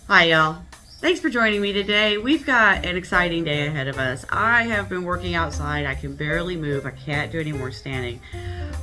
Hi y'all. Thanks for joining me today. We've got an exciting day ahead of us. I have been working outside. I can barely move. I can't do any more standing.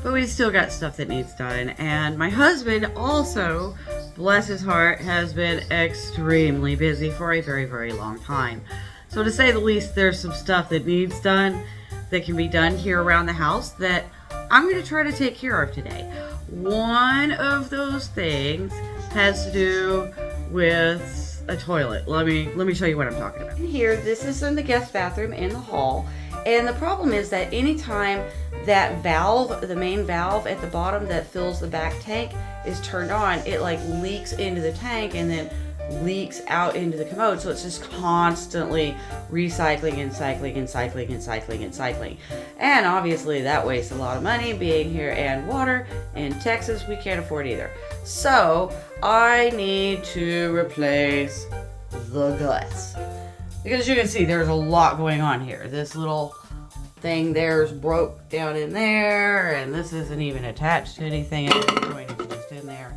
But we still got stuff that needs done. And my husband also, bless his heart, has been extremely busy for a very, very long time. So to say the least, there's some stuff that needs done that can be done here around the house that I'm going to try to take care of today. One of those things has to do with a toilet. Let me show you what I'm talking about. Here, this is in the guest bathroom in the hall, and the problem is that anytime that valve, the main valve at the bottom that fills the back tank, is turned on, it like leaks into the tank and then leaks out into the commode. So it's just constantly recycling and cycling and cycling and cycling and cycling. And obviously that wastes a lot of money being here, and water in Texas we can't afford either. So I need to replace the guts. Because you can see there's a lot going on here. This little thing there's broke down in there, and this isn't even attached to anything. It's going to be just in there.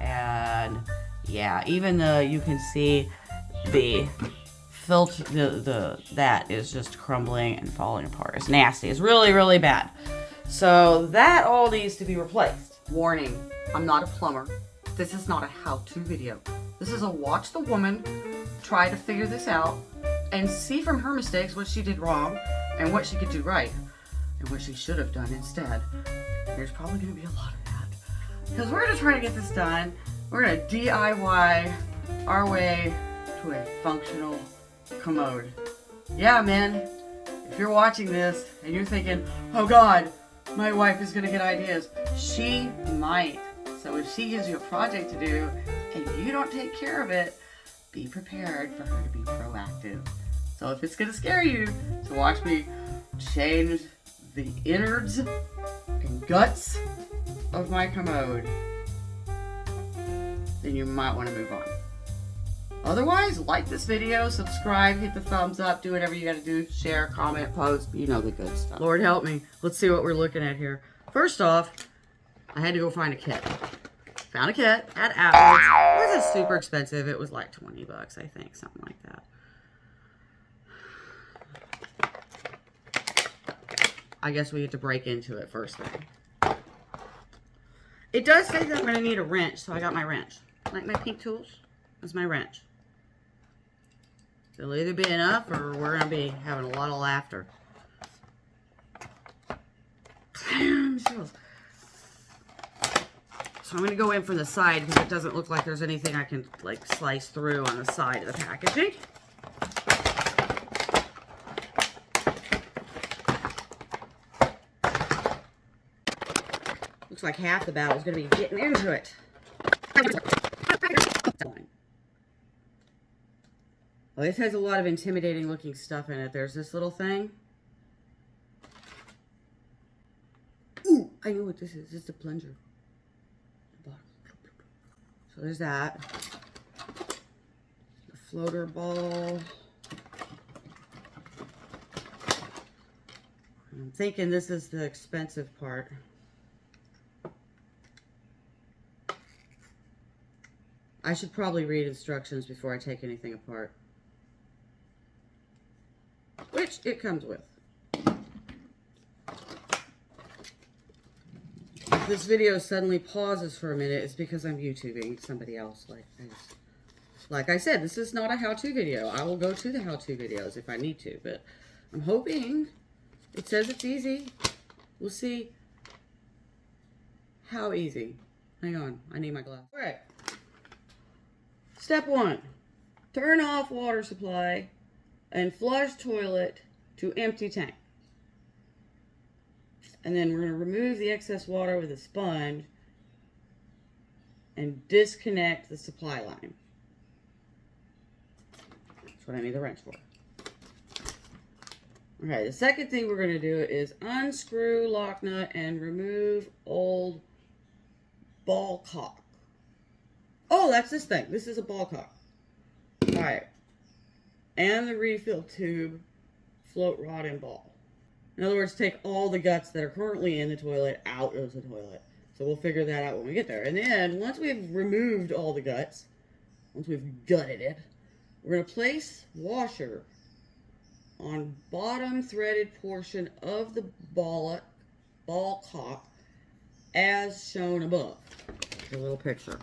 And yeah, even though you can see the filter, that is just crumbling and falling apart. It's nasty. It's really, really bad. So that all needs to be replaced. Warning, I'm not a plumber. This is not a how-to video. This is a watch the woman try to figure this out and see from her mistakes what she did wrong and what she could do right and what she should have done instead. There's probably going to be a lot of that. Because we're going to try to get this done. We're going to DIY our way to a functional commode. Yeah, man. If you're watching this and you're thinking, oh God, my wife is going to get ideas, she might. So if she gives you a project to do and you don't take care of it, be prepared for her to be proactive. So if it's going to scare you to watch me change the innards and guts of my commode, then you might want to move on. Otherwise, like this video, subscribe, hit the thumbs up, do whatever you got to do, share, comment, post, you know the good stuff. Lord help me. Let's see what we're looking at here. First off, I had to go find a kit. Found a kit at Apple's. It wasn't super expensive. It was like 20 bucks, I think, something like that. I guess we have to break into it first thing. It does say that I'm going to need a wrench, so I got my wrench. Like my pink tools, that's my wrench. It'll either be enough or we're going to be having a lot of laughter. So I'm going to go in from the side because it doesn't look like there's anything I can like slice through on the side of the packaging. Looks like half the battle is going to be getting into it. Well, this has a lot of intimidating looking stuff in it. There's this little thing. Ooh, I know what this is. This is a plunger. So there's that. The floater ball. I'm thinking this is the expensive part. I should probably read instructions before I take anything apart. Which it comes with. If this video suddenly pauses for a minute, it's because I'm YouTubing somebody else. Like I said, this is not a how-to video. I will go to the how-to videos if I need to, but I'm hoping it says it's easy. We'll see how easy. Hang on, I need my glass. All right. Step 1, turn off water supply and flush toilet to empty tank. And then we're going to remove the excess water with a sponge and disconnect the supply line. That's what I need the wrench for. Okay, the second thing we're going to do is unscrew lock nut and remove old ball cock. Oh, that's this thing. This is a ball cock. Alright. And the refill tube, float rod, and ball. In other words, take all the guts that are currently in the toilet out of the toilet. So we'll figure that out when we get there. And then, once we've removed all the guts, once we've gutted it, we're going to place washer on bottom threaded portion of the ball cock as shown above. A little picture.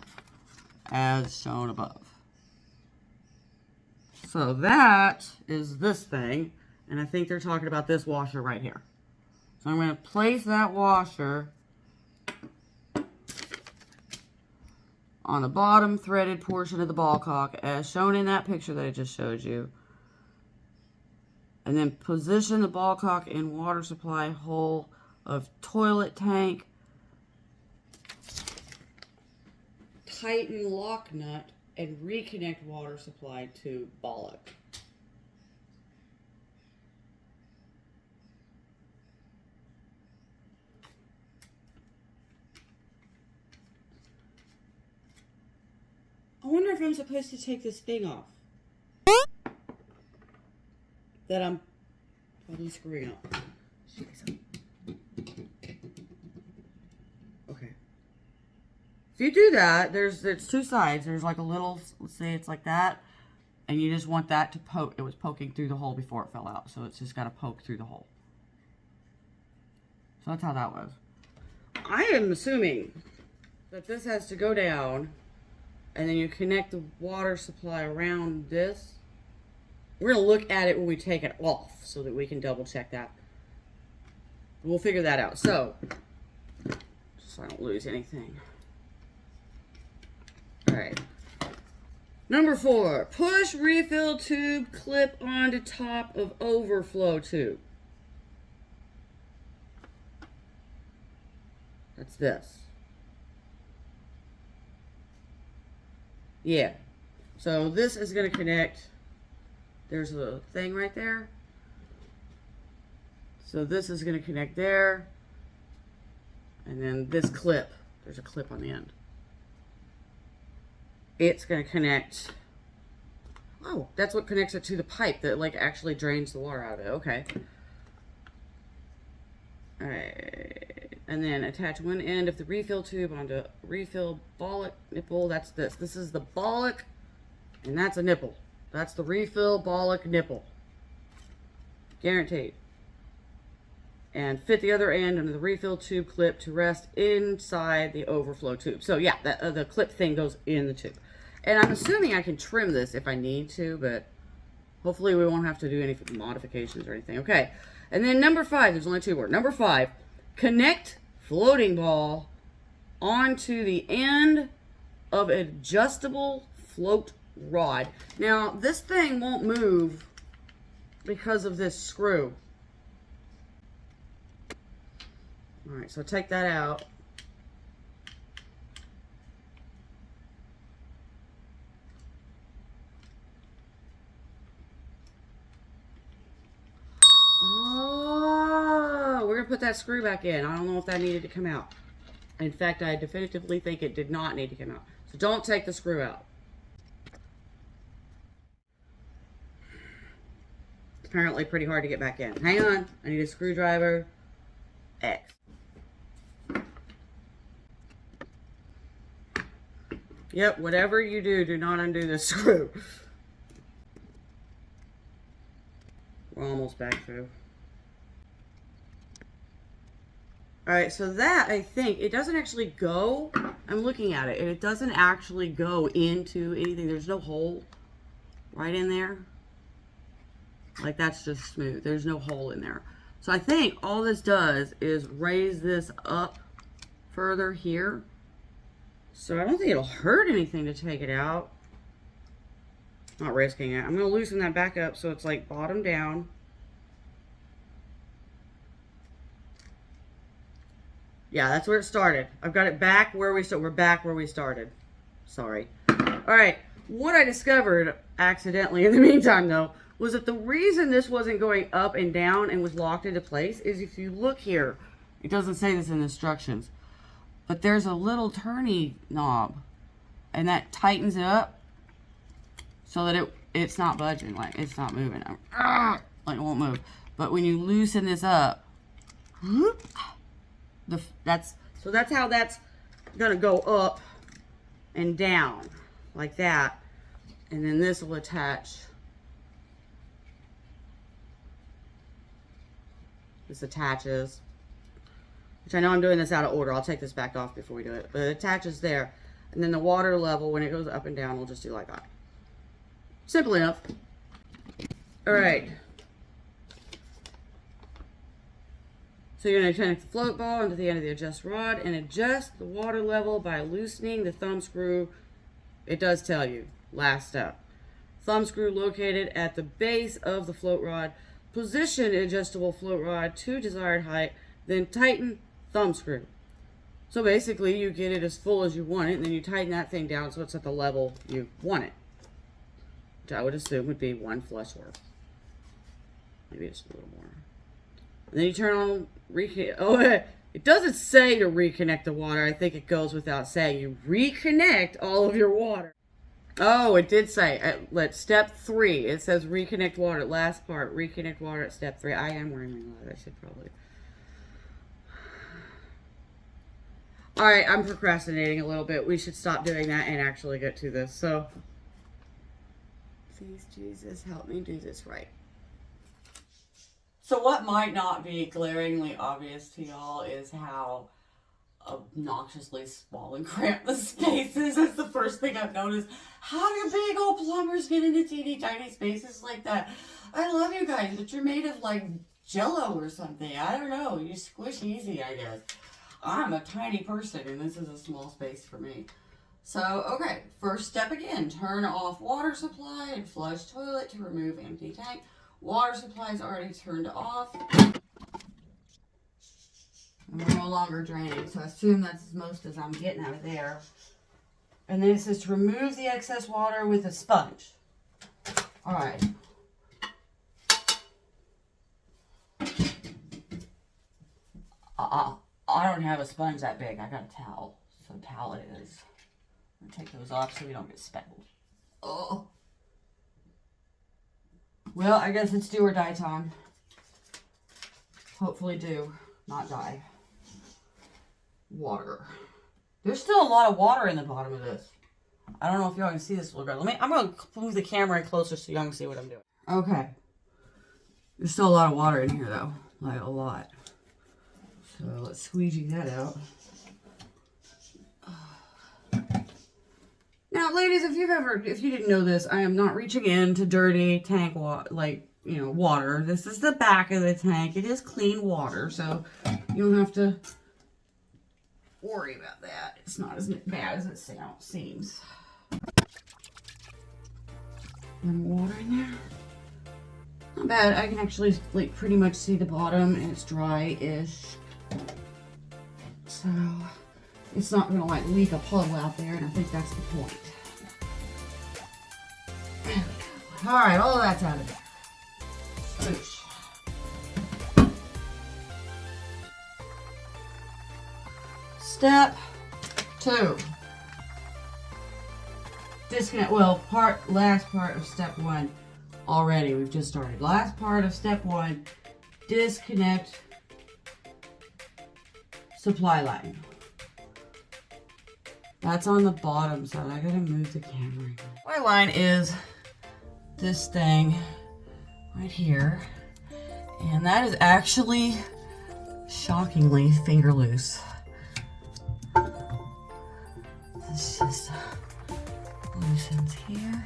As shown above. So that is this thing, and I think they're talking about this washer right here. So I'm going to place that washer on the bottom threaded portion of the ball cock as shown in that picture that I just showed you. And then position the ball cock in water supply hole of toilet tank. Tighten lock nut and reconnect water supply to bollock. I wonder if I'm supposed to take this thing off that I'm probably screwing up. Okay. If you do that, there's two sides. There's like a little, let's say it's like that, and you just want that to poke. It was poking through the hole before it fell out, so it's just got to poke through the hole. So that's how that was. I am assuming that this has to go down, and then you connect the water supply around this. We're going to look at it when we take it off so that we can double check that. We'll figure that out. So I don't lose anything. Alright. Number 4. Push refill tube clip onto top of overflow tube. That's this. Yeah. So this is going to connect. There's a thing right there. So this is going to connect there. And then this clip. There's a clip on the end. It's going to connect. Oh, that's what connects it to the pipe that like actually drains the water out of it. Okay. Alright. And then attach one end of the refill tube onto refill bollock nipple. That's this. This is the bollock, and that's a nipple. That's the refill bollock nipple. Guaranteed. And fit the other end under the refill tube clip to rest inside the overflow tube. So yeah, the clip thing goes in the tube. And I'm assuming I can trim this if I need to, but hopefully we won't have to do any modifications or anything. Okay. And then number 5, there's only 2 more. Number 5, connect floating ball onto the end of adjustable float rod. Now, this thing won't move because of this screw. All right, so take that out. Oh, we're going to put that screw back in. I don't know if that needed to come out. In fact, I definitively think it did not need to come out. So don't take the screw out. It's apparently pretty hard to get back in. Hang on. I need a screwdriver. X. Yep, whatever you do, do not undo the screw. We're almost back through. Alright, so that, I think, it doesn't actually go. I'm looking at it, and it doesn't actually go into anything. There's no hole right in there. Like, that's just smooth. There's no hole in there. So I think all this does is raise this up further here. So I don't think it'll hurt anything to take it out. Not risking it. I'm going to loosen that back up so it's like bottom down. Yeah, that's where it started. I've got it back where we started. We're back where we started. Sorry. Alright, what I discovered accidentally in the meantime though, was that the reason this wasn't going up and down and was locked into place is if you look here, it doesn't say this in the instructions, but there's a little turny knob, and that tightens it up so that it's not budging, like it's not moving. Like it won't move. But when you loosen this up, that's how that's gonna go up and down like that. And then this will attach. This attaches, which I know I'm doing this out of order. I'll take this back off before we do it, but it attaches there. And then the water level, when it goes up and down, we'll just do like that. Simple enough. All right. So you're going to connect the float ball into the end of the adjust rod and adjust the water level by loosening the thumb screw. It does tell you, last step. Thumb screw located at the base of the float rod. Position adjustable float rod to desired height, then tighten thumb screw. So basically you get it as full as you want it, and then you tighten that thing down so it's at the level you want it. Which I would assume would be 1 flush worth. Maybe just a little more. And then you turn on, it doesn't say to reconnect the water. I think it goes without saying. You reconnect all of your water. Oh, it did say at step 3. It says reconnect water. Last part, reconnect water at step 3. I am wearing my glove. I should probably. All right, I'm procrastinating a little bit. We should stop doing that and actually get to this. So, please, Jesus, help me do this right. So what might not be glaringly obvious to y'all is how obnoxiously small and cramped the space is. That's the first thing I've noticed. How do big old plumbers get into teeny tiny spaces like that? I love you guys, but you're made of like Jello or something. I don't know. You squish easy, I guess. I'm a tiny person and this is a small space for me. So, okay, first step again. Turn off water supply and flush toilet to remove empty tank. Water supply is already turned off. And we're no longer draining, so I assume that's as most as I'm getting out of there. And then it says to remove the excess water with a sponge. All right. I don't have a sponge that big. I got a towel. So towel it is. I'm gonna take those off so we don't get speckled. Oh. Well, I guess it's do or die time. Hopefully do, not die. Water. There's still a lot of water in the bottom of this. I don't know if y'all can see this a little bit. I'm going to move the camera in closer so y'all can see what I'm doing. Okay. There's still a lot of water in here though. Like a lot. So let's squeegee that out. Now, ladies, if you didn't know this, I am not reaching into dirty tank water. This is the back of the tank. It is clean water, so you don't have to worry about that. It's not as bad as it seems. And water in there. Not bad. I can actually like pretty much see the bottom, and it's dry-ish. So it's not gonna like leak a puddle out there, and I think that's the point. All right, all of that's out of there. Swoosh. Step 2. Disconnect. Well, last part of step 1 already. We've just started. Last part of step 1. Disconnect supply line. That's on the bottom side. I gotta move the camera. My line is this thing right here, and that is actually shockingly finger loose. This just loosens here.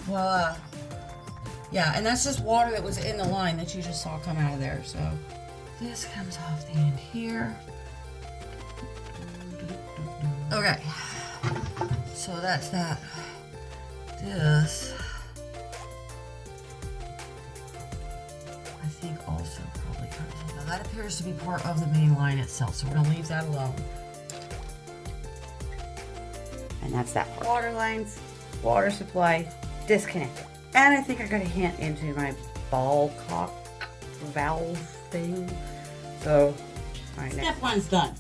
Well, yeah, and that's just water that was in the line that you just saw come out of there. So this comes off the end here. Okay, so that's that. This, I think, also probably comes off. Now that appears to be part of the main line itself, so we're gonna leave that alone. And that's that part. Water lines, water supply, disconnected. And I think I got a hint into my ball cock valve thing. So, all right, step 1's done.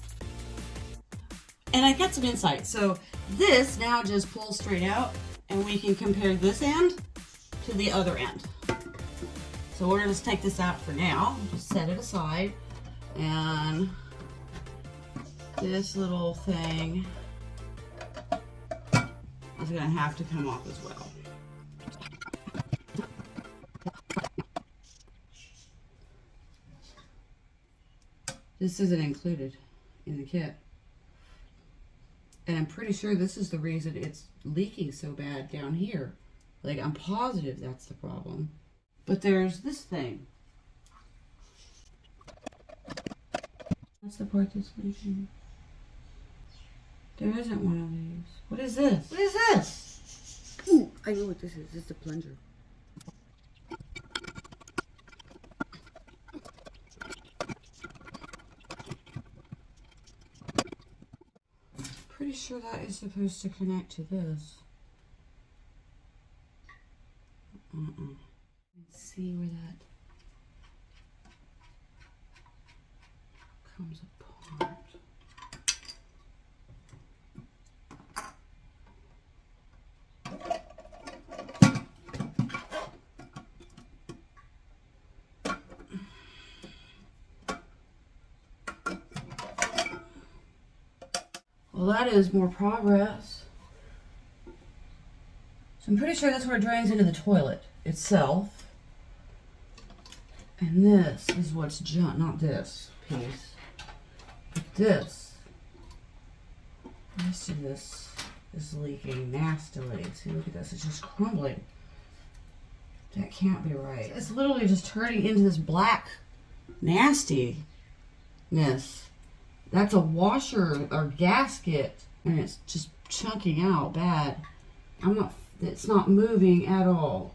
And I got some insight. So this now just pulls straight out, and we can compare this end to the other end. So we're gonna just take this out for now. Just set it aside, and This little thing is going to have to come off as well. This isn't included in the kit. And I'm pretty sure this is the reason it's leaking so bad down here. Like, I'm positive that's the problem. But there's this thing. That's the part that's leaking. There isn't one of these. What is this? What is this? Ooh, I know what this is. This is a plunger. Pretty sure that is supposed to connect to this. Let's see where that comes apart. Well, that is more progress. So I'm pretty sure that's where it drains into the toilet itself. And this is what's junk, not this piece, but this. The rest of this is leaking nastily. See, look at this, it's just crumbling. That can't be right. It's literally just turning into this black nastiness. That's a washer or gasket, and it's just chunking out bad. It's not moving at all.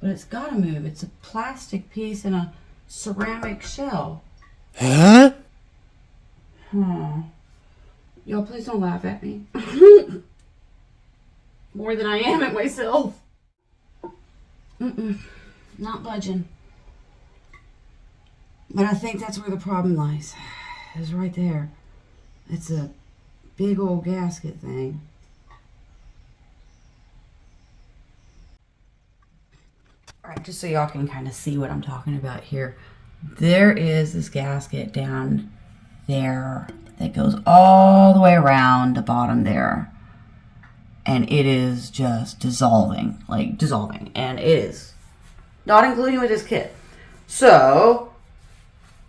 But it's gotta move. It's a plastic piece in a ceramic shell. Huh? Y'all, please don't laugh at me. More than I am at myself. Not budging. But I think that's where the problem lies. Is right there. It's a big old gasket thing. Alright, just so y'all can kind of see what I'm talking about here. There is this gasket down there that goes all the way around the bottom there. And it is just dissolving. Like, dissolving. And it is not including with this kit. So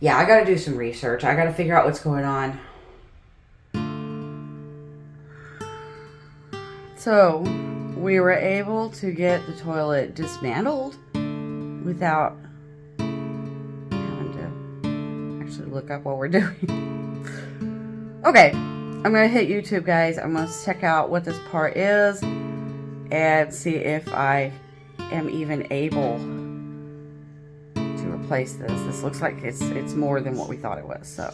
yeah, I gotta do some research. I gotta figure out what's going on. So, we were able to get the toilet dismantled without having to actually look up what we're doing. Okay, I'm gonna hit YouTube, guys. I'm gonna check out what this part is and see if I am even able replace this. This looks like it's more than what we thought it was, so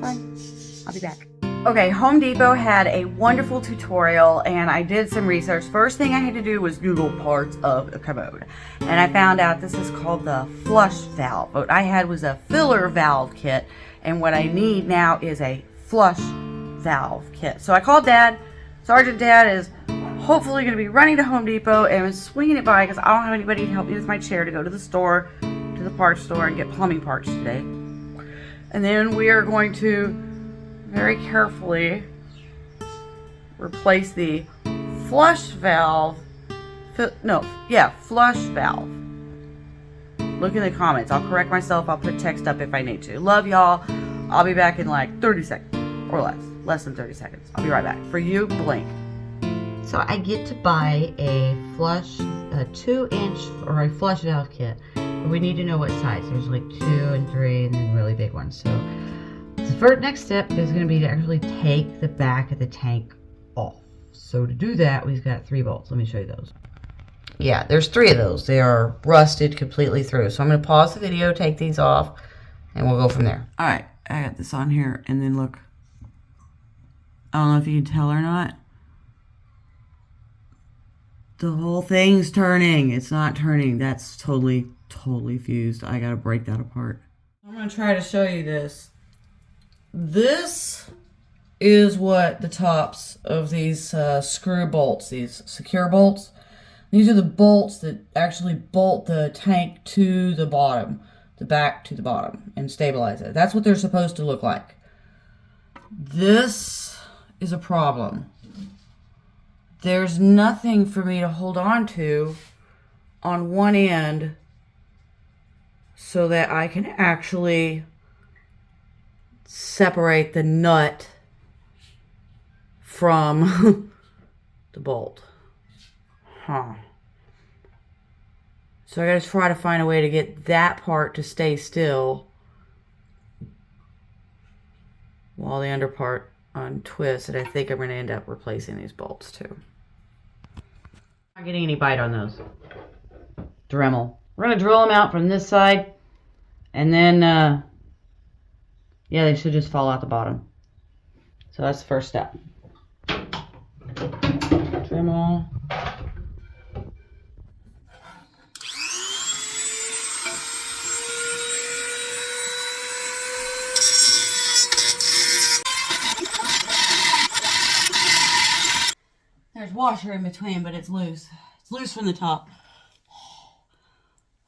fine. I'll be back. Okay, Home Depot had a wonderful tutorial and I did some research. First thing I had to do was Google parts of a Commode. And I found out this is called the flush valve. What I had was a filler valve kit, and what I need now is a flush valve kit. So I called Dad. Sergeant Dad is hopefully going to be running to Home Depot and I'm swinging it by because I don't have anybody to help me with my chair to go to the store, to the parts store, and get plumbing parts today. And then we are going to very carefully replace the flush valve. Flush valve. Look in the comments. I'll correct myself. I'll put text up if I need to. Love y'all. I'll be back in like 30 seconds or less. Less than 30 seconds. I'll be right back. For you, blink. So I get to buy a 2-inch or a flush valve kit, but we need to know what size. There's like 2 and 3 and then really big ones. So the first next step is going to be to actually take the back of the tank off. So to do that, we've got 3 bolts. Let me show you those. Yeah, there's 3 of those. They are rusted completely through. So I'm going to pause the video, take these off, and we'll go from there. All right, I got this on here, and then look. I don't know if you can tell or not. The whole thing's turning. It's not turning. That's totally fused. I gotta break that apart. I'm gonna try to show you this. This is what the tops of these screw bolts, these secure bolts. These are the bolts that actually bolt the tank to the bottom. the back to the bottom and stabilize it. That's what they're supposed to look like. This is a problem. There's nothing for me to hold on to on one end so that I can actually separate the nut from the bolt. So I gotta try to find a way to get that part to stay still while the under part untwists, and I think I'm gonna end up replacing these bolts too. Not getting any bite on those. Dremel. We're gonna drill them out from this side, and then yeah, they should just fall out the bottom. So that's the first step. Dremel. There's washer in between, but it's loose. It's loose from the top.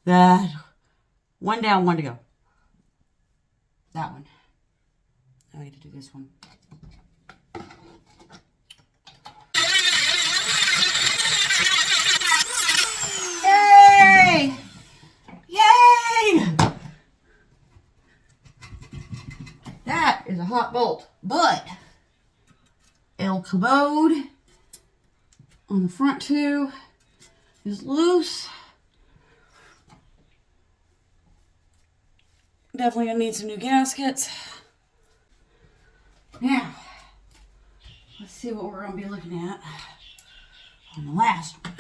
That one down, one to go. That one. Now I need to do this one. Yay! Yay! That is a hot bolt, but Commode on the front too is loose. Definitely gonna need some new gaskets. Now, let's see what we're gonna be looking at on the last one.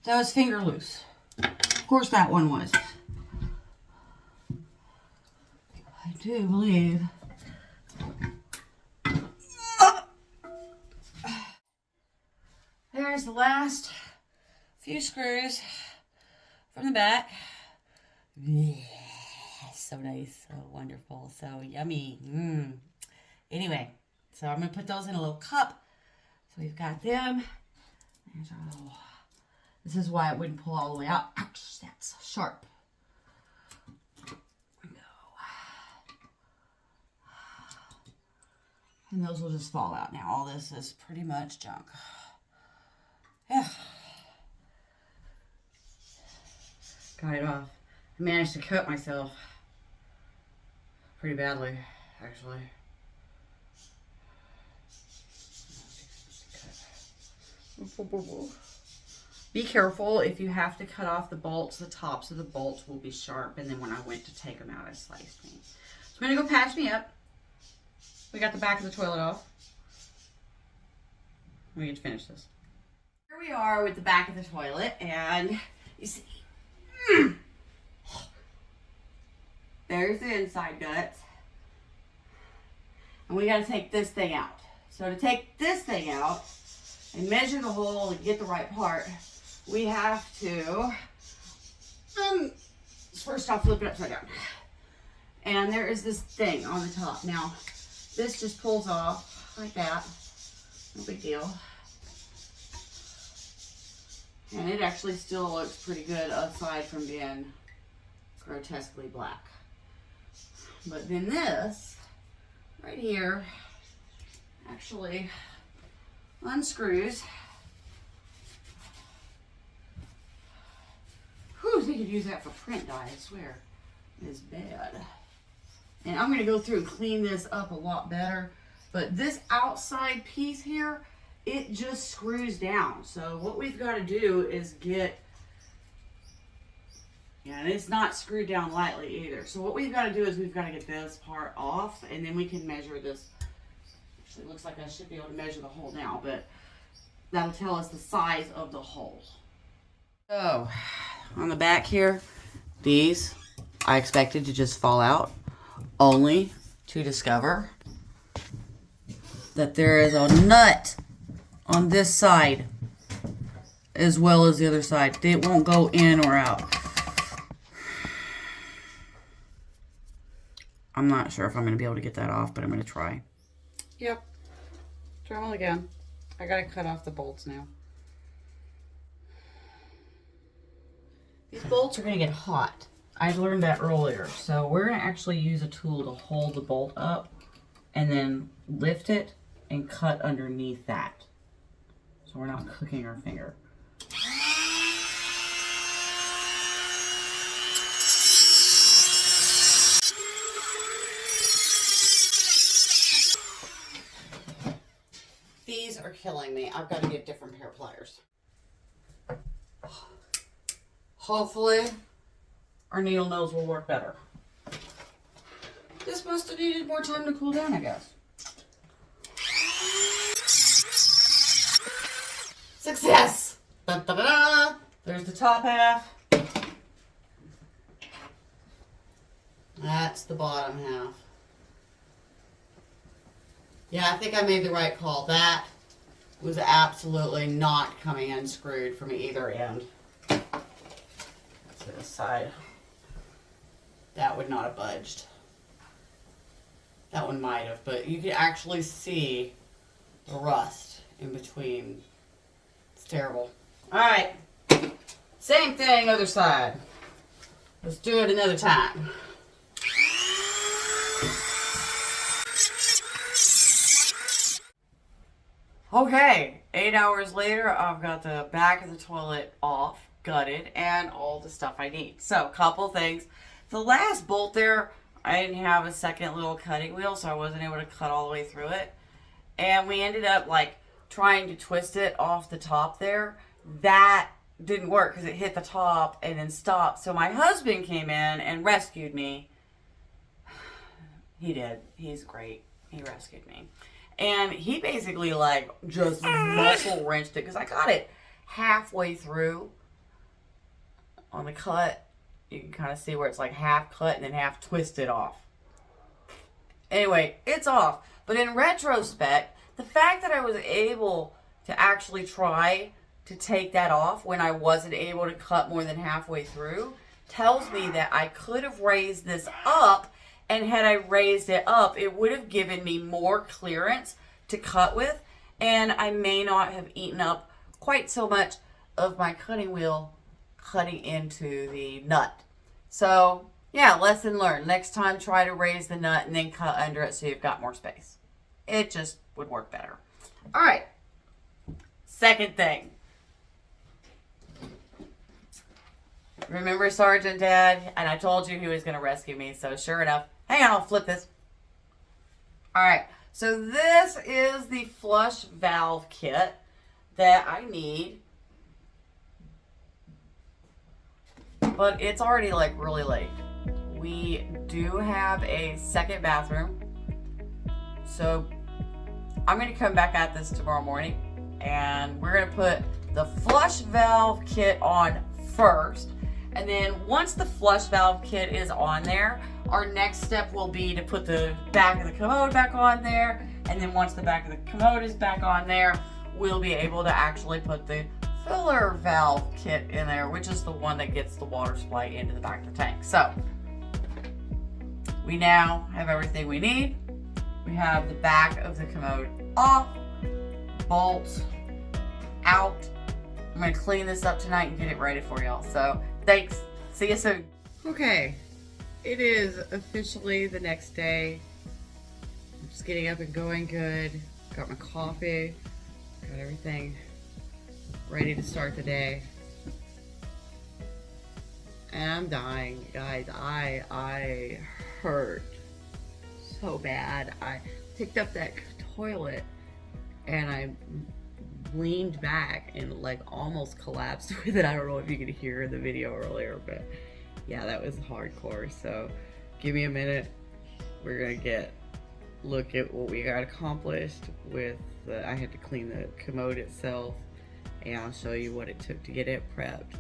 That was finger loose. Of course that one was. I do believe. There's the last few screws from the back. So nice, so wonderful, so yummy. Anyway, so I'm gonna put those in a little cup. So we've got them. There's our little, this is why it wouldn't pull all the way out. Ouch, that's sharp. There we go. And those will just fall out now. All this is pretty much junk. Yeah. Got it off. I managed to cut myself pretty badly, actually. Be careful if you have to cut off the bolts. The tops of the bolts will be sharp, and then when I went to take them out, I sliced me. So I'm gonna go patch me up. We got the back of the toilet off. We get to finish this. Here we are with the back of the toilet, and you see, there's the inside guts, and we got to take this thing out. So to take this thing out and measure the hole and get the right part, we have to first off flip it upside down, and there is this thing on the top. Now this just pulls off like that, no big deal. And it actually still looks pretty good aside from being grotesquely black. But then this right here actually unscrews. Whew, they could use that for print dye, I swear. It's bad. And I'm gonna go through and clean this up a lot better. But this outside piece here, it just screws down. So what we've got to do is get, and it's not screwed down lightly either. So what we've got to do is we've got to get this part off, and then we can measure this. Actually, it looks like I should be able to measure the hole now, but that'll tell us the size of the hole. So on the back here, these I expected to just fall out, only to discover that there is a nut on this side as well as the other side. It won't go in or out. I'm not sure if I'm going to be able to get that off, but I'm going to try. Yep. Dremel again. I got to cut off the bolts now. These bolts are going to get hot. I learned that earlier. So we're going to actually use a tool to hold the bolt up and then lift it and cut underneath that. So we're not cooking our finger. These are killing me. I've got to get different pair of pliers. Hopefully, our needle nose will work better. This must have needed more time to cool down, I guess. Success! Dun, dun, dun, dun. There's the top half. That's the bottom half. Yeah, I think I made the right call. That was absolutely not coming unscrewed from either end. To the side. That would not have budged. That one might have, but you can actually see the rust in between. It's terrible. Alright. Same thing, other side. Let's do it another time. Okay, 8 hours later, I've got the back of the toilet off, gutted, and all the stuff I need. So, couple things. The last bolt there, I didn't have a second little cutting wheel, so I wasn't able to cut all the way through it. And we ended up, like, trying to twist it off the top there. That didn't work because it hit the top and then stopped. So my husband came in and rescued me. He did. He's great. He rescued me. And he basically, like, just muscle wrenched it because I got it halfway through on the cut. You can kind of see where it's like half cut and then half twisted off. Anyway, it's off. But in retrospect, the fact that I was able to actually try to take that off when I wasn't able to cut more than halfway through tells me that I could have raised this up, and had I raised it up, it would have given me more clearance to cut with, and I may not have eaten up quite so much of my cutting wheel cutting into the nut. So, yeah, lesson learned. Next time, try to raise the nut and then cut under it so you've got more space. It just would work better. All right. Second thing. Remember Sergeant Dad? And I told you he was going to rescue me, so sure enough. Hang on, I'll flip this. All right. So this is the flush valve kit that I need. But it's already like really late. We do have a second bathroom. So I'm going to come back at this tomorrow morning. And we're going to put the flush valve kit on first. And then once the flush valve kit is on there, our next step will be to put the back of the commode back on there. And then once the back of the commode is back on there, we'll be able to actually put the filler valve kit in there, which is the one that gets the water supply into the back of the tank. So we now have everything we need. We have the back of the commode off, bolts out. I'm going to clean this up tonight and get it ready for y'all. So thanks. See you soon. Okay. It is officially the next day. I'm just getting up and going good. Got my coffee. Got everything ready to start the day. And I'm dying, guys. I hurt so bad. I picked up that toilet and I leaned back and like almost collapsed with it. I don't know if you could hear the video earlier, but yeah, that was hardcore. So give me a minute. We're gonna look at what we got accomplished with I had to clean the commode itself, and I'll show you what it took to get it prepped.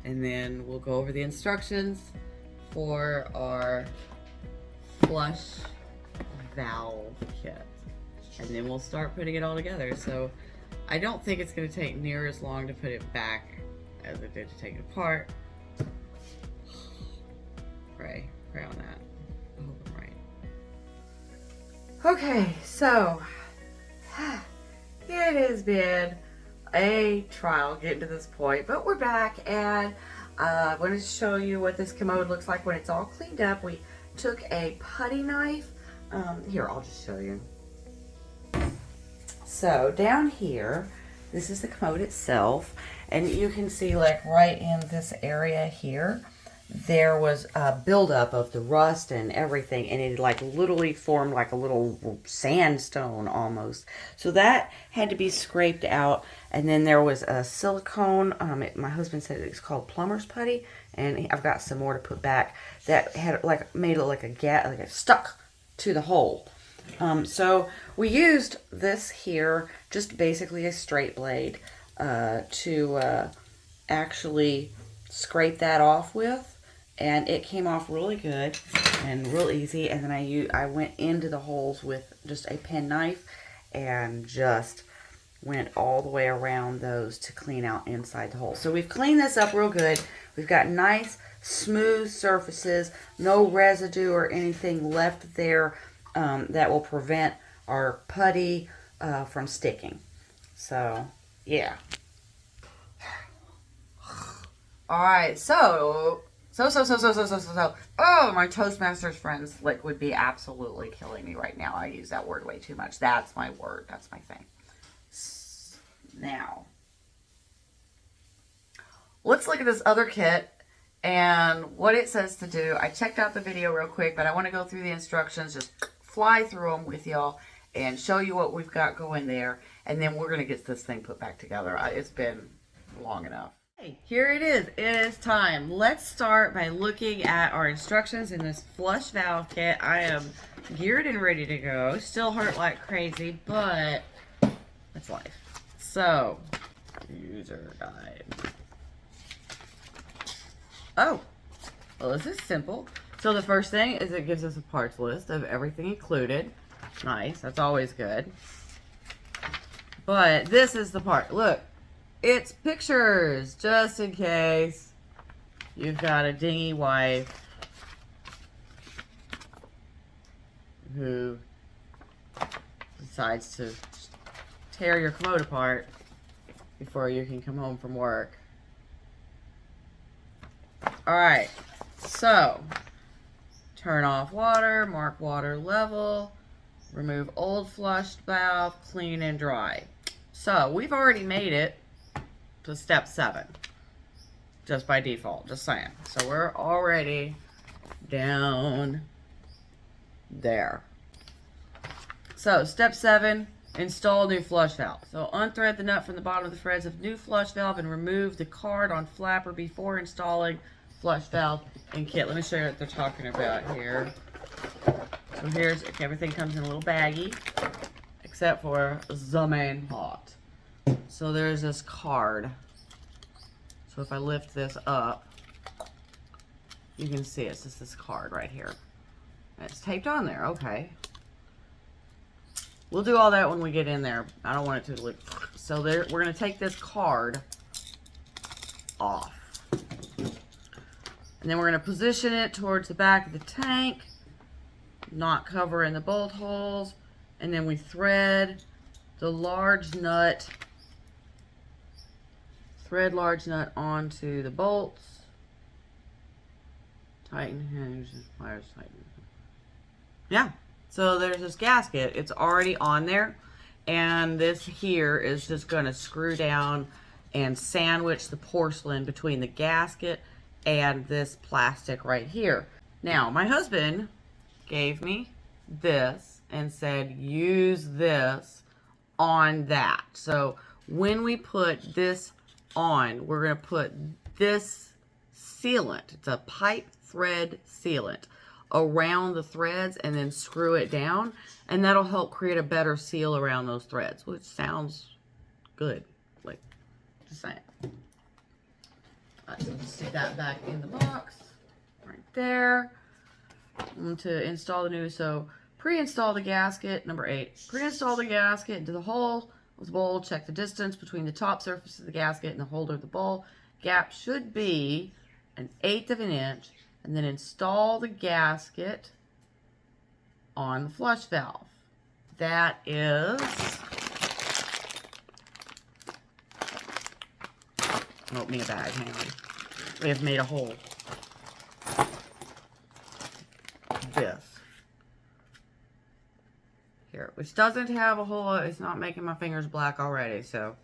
And then we'll go over the instructions for our flush valve kit. And then we'll start putting it all together. So I don't think it's going to take near as long to put it back as it did to take it apart. Pray on that. I hope I'm right. Okay, so it has been a trial getting to this point, but we're back, and I wanted to show you what this commode looks like when it's all cleaned up. We took a putty knife. Here, I'll just show you. So down here, this is the commode itself, and you can see like right in this area here, there was a buildup of the rust and everything, and it like literally formed like a little sandstone almost. So that had to be scraped out, and then there was a silicone. My husband said it's called plumber's putty, and I've got some more to put back that had like made it like a gap, like it stuck to the hole. So we used this here, just basically a straight blade, to actually scrape that off with. And it came off really good and real easy. And then I went into the holes with just a penknife and just went all the way around those to clean out inside the hole. So we've cleaned this up real good. We've got nice, smooth surfaces, no residue or anything left there that will prevent our putty from sticking. So, yeah. All right, so, oh, my Toastmasters friends would be absolutely killing me right now. I use that word way too much. That's my word. That's my thing. Now, let's look at this other kit and what it says to do. I checked out the video real quick, but I want to go through the instructions, just fly through them with y'all and show you what we've got going there. And then we're going to get this thing put back together. It's been long enough. Hey, here it is. It is time. Let's start by looking at our instructions in this flush valve kit. I am geared and ready to go. Still hurt like crazy, but that's life. So, user guide. Oh, well, this is simple. So the first thing is it gives us a parts list of everything included. Nice, that's always good. But this is the part. Look. It's pictures, just in case you've got a dingy wife who decides to tear your commode apart before you can come home from work. Alright, so turn off water, mark water level, remove old flushed valve, clean and dry. So we've already made it to step 7 just by default, just saying. So we're already down there. So step 7, install new flush valve. So unthread the nut from the bottom of the threads of new flush valve and remove the card on flapper before installing flush valve in kit. Let me show you what they're talking about here. So here's, okay, everything comes in a little baggie except for the main part. So there's this card. So if I lift this up, you can see it's just this card right here. And it's taped on there, okay. We'll do all that when we get in there. I don't want it to look. So there, we're going to take this card off. And then we're going to position it towards the back of the tank, not covering the bolt holes. And then we thread the large nut. Thread large nut onto the bolts. Tighten hinge, pliers tighten. Yeah, so there's this gasket. It's already on there. And this here is just going to screw down and sandwich the porcelain between the gasket and this plastic right here. Now, my husband gave me this and said, use this on that. So when we put this on, we're going to put this sealant, it's a pipe thread sealant, around the threads and then screw it down, and that'll help create a better seal around those threads, which sounds good, like, just saying. Alright, so just stick that back in the box right there. To install the new, so pre-install the gasket, number 8. Pre-install the gasket into the hole with the bowl. Check the distance between the top surface of the gasket and the holder of the bowl. Gap should be 1/8 of an inch. And then install the gasket on the flush valve. That is, oh, me a bag, hang on. we have made a hole. This. Here, which doesn't have a hole. It's not making my fingers black already, so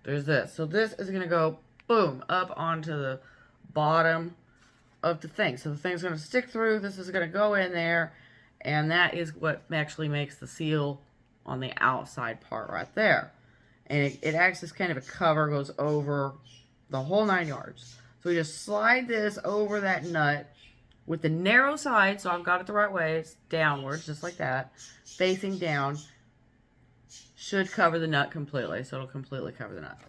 there's this. So this is going to go, boom, up onto the bottom of the thing. So the thing's going to stick through. This is going to go in there, and that is what actually makes the seal on the outside part right there. And it acts as kind of a cover, goes over the whole 9 yards. So we just slide this over that nut with the narrow side, so I've got it the right way. It's downwards, just like that. Facing down. Should cover the nut completely, so it'll completely cover the nut.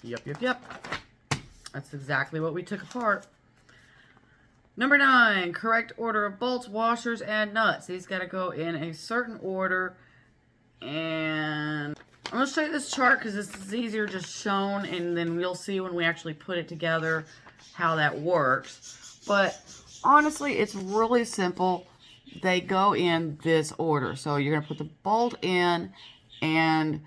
Yep. That's exactly what we took apart. Number 9, correct order of bolts, washers, and nuts. These got to go in a certain order. And I'm going to show you this chart because this is easier just shown, and then we'll see when we actually put it together how that works. But honestly, it's really simple. They go in this order. So you're going to put the bolt in, and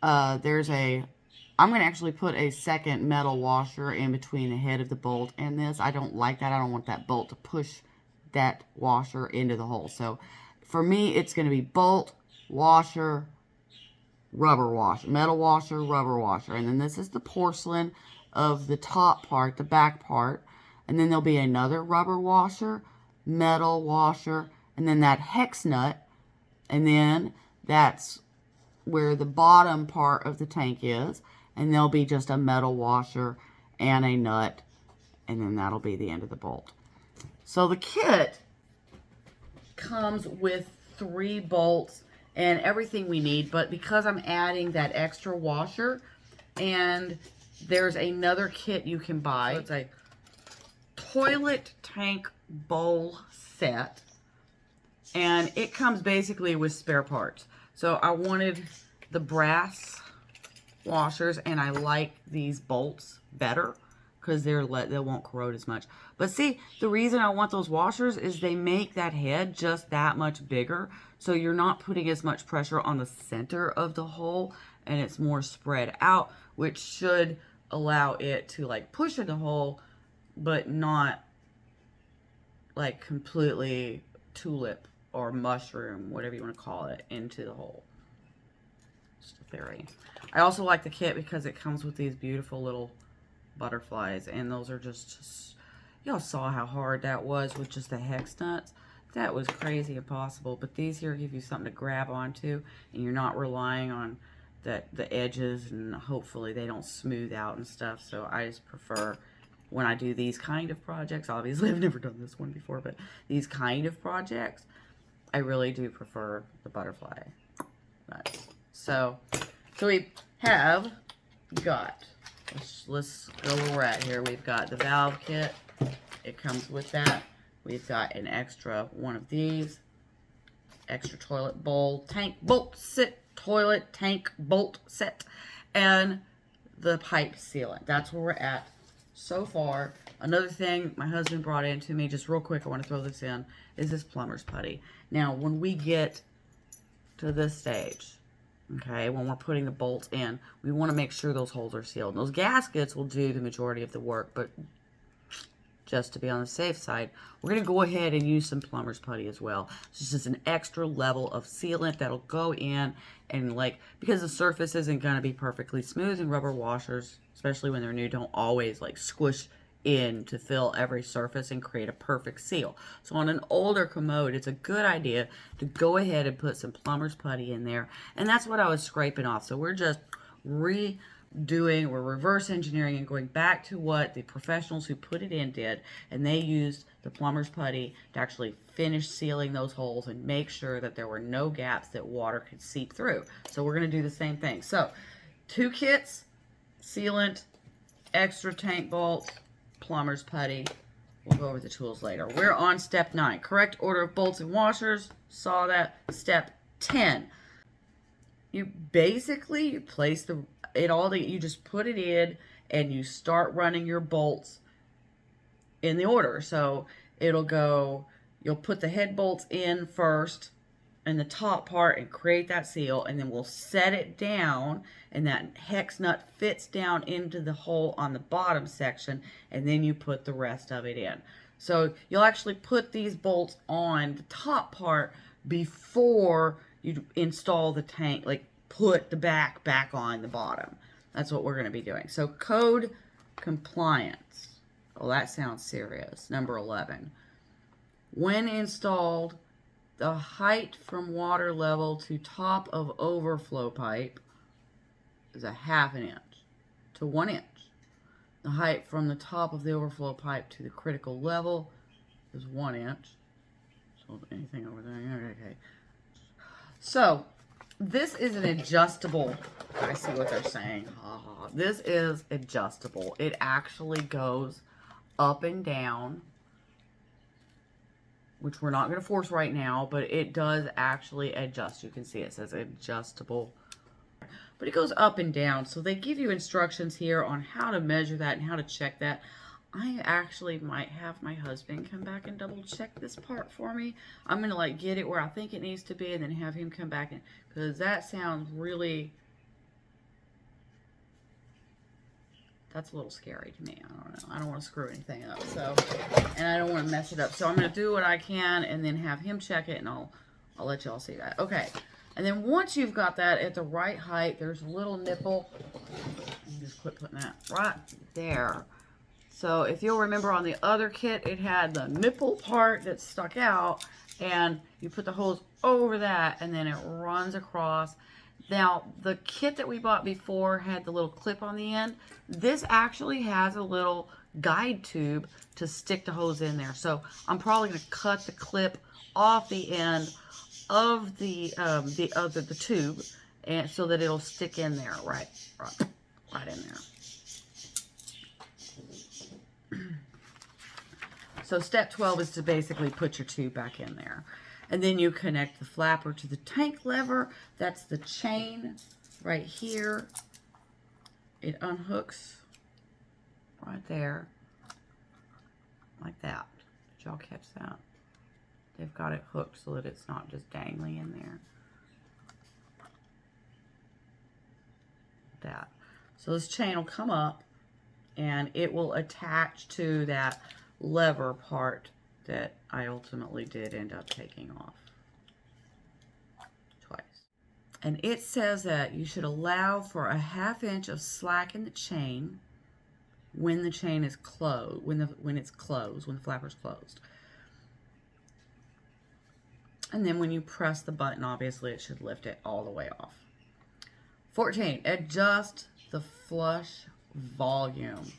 I'm going to actually put a second metal washer in between the head of the bolt and this. I don't like that. I don't want that bolt to push that washer into the hole. So for me, it's going to be bolt, washer, rubber washer, metal washer, rubber washer. And then this is the porcelain of the top part, the back part. And then there'll be another rubber washer, metal washer, and then that hex nut. And then that's where the bottom part of the tank is. And there'll be just a metal washer and a nut. And then that'll be the end of the bolt. So the kit comes with 3 bolts and everything we need. But because I'm adding that extra washer, and there's another kit you can buy. So it's a toilet tank bowl set. And it comes basically with spare parts. So I wanted the brass washers, and I like these bolts better because they won't corrode as much. But see, the reason I want those washers is they make that head just that much bigger, so you're not putting as much pressure on the center of the hole, and it's more spread out, which should allow it to like push in the hole, but not like completely tulip or mushroom, whatever you want to call it, into the hole. Just a theory. I also like the kit because it comes with these beautiful little butterflies, and those are just y'all saw how hard that was with just the hex nuts. That was crazy impossible. But these here give you something to grab onto, and you're not relying on the edges, and hopefully they don't smooth out and stuff. So I just prefer, when I do these kind of projects, obviously I've never done this one before, but these kind of projects, I really do prefer the butterfly nuts. So we have got, let's go where we're at here. We've got the valve kit. It comes with that. We've got an extra one of these. Extra toilet bowl, tank bolt set, toilet tank bolt set, and the pipe sealant. That's where we're at so far. Another thing my husband brought in to me, just real quick, I want to throw this in, is this plumber's putty. Now, when we get to this stage, okay, when we're putting the bolts in, we want to make sure those holes are sealed. Those gaskets will do the majority of the work, but just to be on the safe side, we're going to go ahead and use some plumber's putty as well. It's just an extra level of sealant that'll go in, and like, because the surface isn't going to be perfectly smooth, and rubber washers, especially when they're new, don't always like squish in to fill every surface and create a perfect seal. So on an older Commode, it's a good idea to go ahead and put some plumber's putty in there, and that's what I was scraping off. So we're just we're reverse engineering and going back to what the professionals who put it in did, and they used the plumber's putty to actually finish sealing those holes and make sure that there were no gaps that water could seep through. So we're going to do the same thing. So 2 kits, sealant, extra tank bolts, plumber's putty. We'll go over the tools later. We're on step 9. Correct order of bolts and washers. Saw that. Step 10. You basically place you just put it in and you start running your bolts in the order. So it'll go, you'll put the head bolts in first, in the top part and create that seal, and then we'll set it down, and that hex nut fits down into the hole on the bottom section, and then you put the rest of it in. So you'll actually put these bolts on the top part before you install the tank, like put the back on the bottom. That's what we're going to be doing. So code compliance. Oh, that sounds serious. Number 11. When installed, the height from water level to top of overflow pipe is a ½ inch to 1 inch. The height from the top of the overflow pipe to the critical level is 1 inch. So anything over there, okay. So this is an adjustable. I see what they're saying. This is adjustable. It actually goes up and down, which we're not going to force right now, but it does actually adjust. You can see it says adjustable, but it goes up and down. So they give you instructions here on how to measure that and how to check that. I actually might have my husband come back and double check this part for me. I'm going to like get it where I think it needs to be and then have him come back, because that sounds really, that's a little scary to me. I don't know. I don't want to screw anything up. So, and I don't want to mess it up. So I'm going to do what I can and then have him check it, and I'll let y'all see that. Okay. And then once you've got that at the right height, there's a little nipple. Let me just quit putting that right there. So if you'll remember on the other kit, it had the nipple part that stuck out, and you put the hose over that, and then it runs across. Now, the kit that we bought before had the little clip on the end. This actually has a little guide tube to stick the hose in there. So I'm probably going to cut the clip off the end of the tube, and so that it'll stick in there right in there. So step 12 is to basically put your tube back in there. And then you connect the flapper to the tank lever. That's the chain right here. It unhooks right there, like that. Did y'all catch that? They've got it hooked so that it's not just dangling in there. That. So this chain will come up and it will attach to that lever part that I ultimately did end up taking off twice. And it says that you should allow for a ½ inch of slack in the chain when the chain is closed, when the flapper's closed. And then when you press the button, obviously it should lift it all the way off. 14, adjust the flush volume.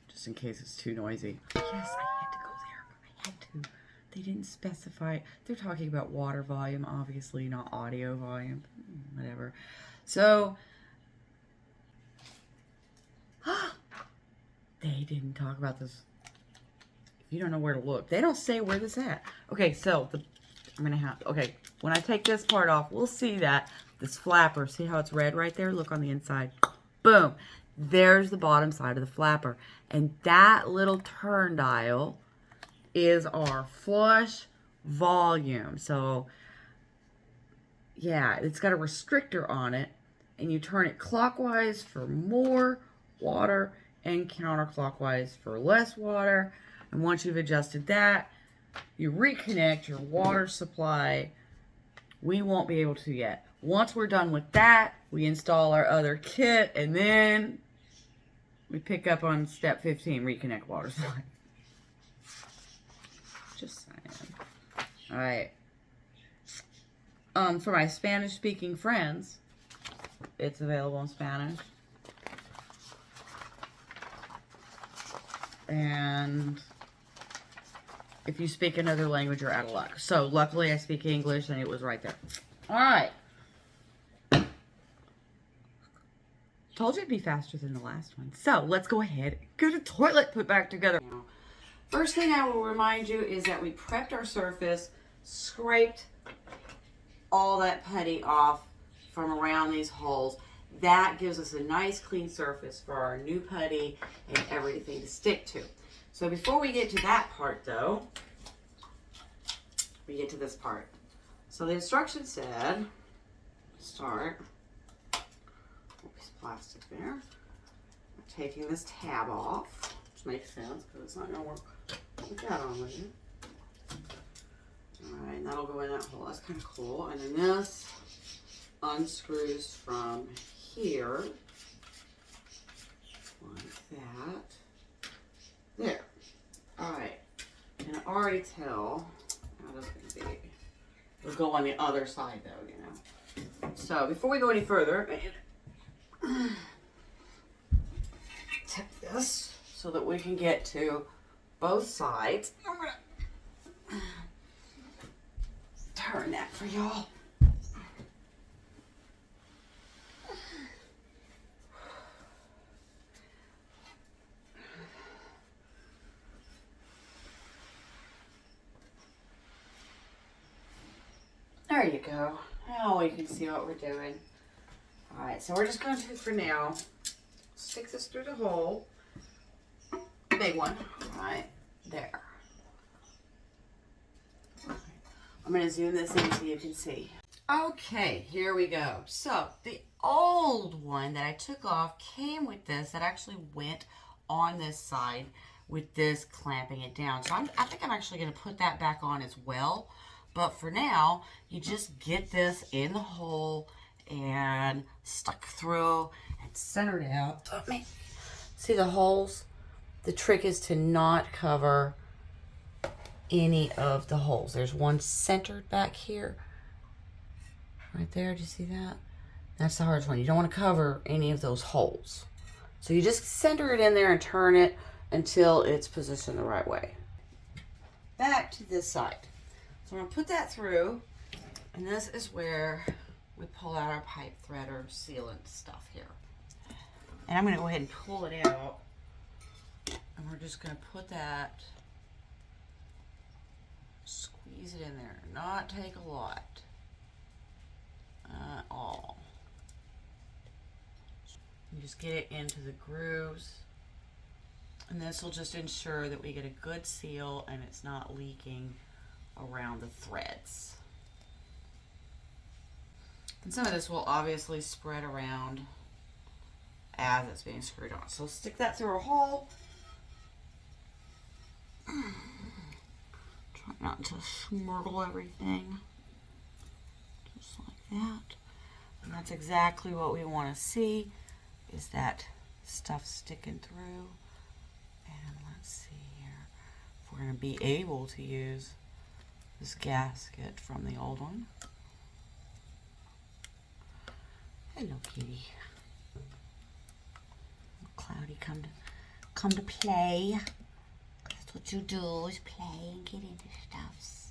Just in case it's too noisy. Yes, I had to go there. I had to. They didn't specify. They're talking about water volume, obviously, not audio volume. Whatever. So, they didn't talk about this. If you don't know where to look, they don't say where this at. Okay, so I'm gonna have. Okay, when I take this part off, we'll see that this flapper. See how it's red right there? Look on the inside. Boom. There's the bottom side of the flapper. And that little turn dial is our flush volume. So, yeah, it's got a restrictor on it. And you turn it clockwise for more water and counterclockwise for less water. And once you've adjusted that, you reconnect your water supply. We won't be able to yet. Once we're done with that, we install our other kit, and then we pick up on step 15, reconnect water supply. Just saying. All right. For my Spanish-speaking friends, it's available in Spanish. And if you speak another language, you're out of luck. So, luckily, I speak English, and it was right there. All right. Told you it'd be faster than the last one. So, let's go ahead and get a toilet put back together. First thing I will remind you is that we prepped our surface, scraped all that putty off from around these holes. That gives us a nice clean surface for our new putty and everything to stick to. So before we get to that part though, we get to this part. So the instructions said, start, piece of plastic there. I'm taking this tab off, which makes sense because it's not going to work with that on with you. Alright, and that'll go in that hole. That's kind of cool. And then this unscrews from here, like that. There. Alright. And I already tell how this is going to be. It'll go on the other side though, you know. So before we go any further, tip this so that we can get to both sides. I'm gonna turn that for y'all. There you go. Now we can see what we're doing. Alright, so we're just going to, for now, stick this through the hole. Big one. Right there. I'm going to zoom this in so you can see. Okay, here we go. So, the old one that I took off came with this that actually went on this side with this clamping it down. So I think I'm actually going to put that back on as well. But for now, you just get this in the hole and stuck through and centered out. See the holes? The trick is to not cover any of the holes. There's one centered back here. Right there, do you see that? That's the hardest one. You don't want to cover any of those holes. So you just center it in there and turn it until it's positioned the right way. Back to this side. So I'm going to put that through, and this is where we pull out our pipe threader sealant stuff here. And I'm going to go ahead and pull it out, and we're just going to put that, squeeze it in there, not take a lot at all. You just get it into the grooves, and this will just ensure that we get a good seal and it's not leaking around the threads. And some of this will obviously spread around as it's being screwed on. So stick that through a hole. Try not to smurgle everything. Just like that. And that's exactly what we want to see, is that stuff sticking through. And let's see here. If we're going to be able to use this gasket from the old one. Hello, kitty. Cloudy, come to play. That's what you do, is play and get into stuffs.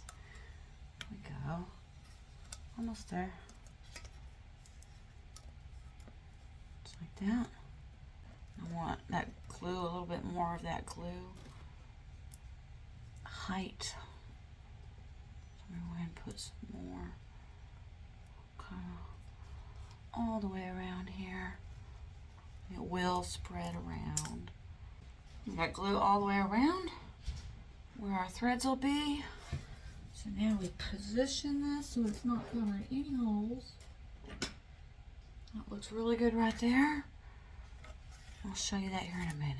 There we go. Almost there. Just like that. I want that glue, a little bit more of that glue. Height. So I'm going to put some more. Kind of all the way around here. It will spread around. We got glue all the way around where our threads will be. So now we position this so it's not covering any holes. That looks really good right there. I'll show you that here in a minute.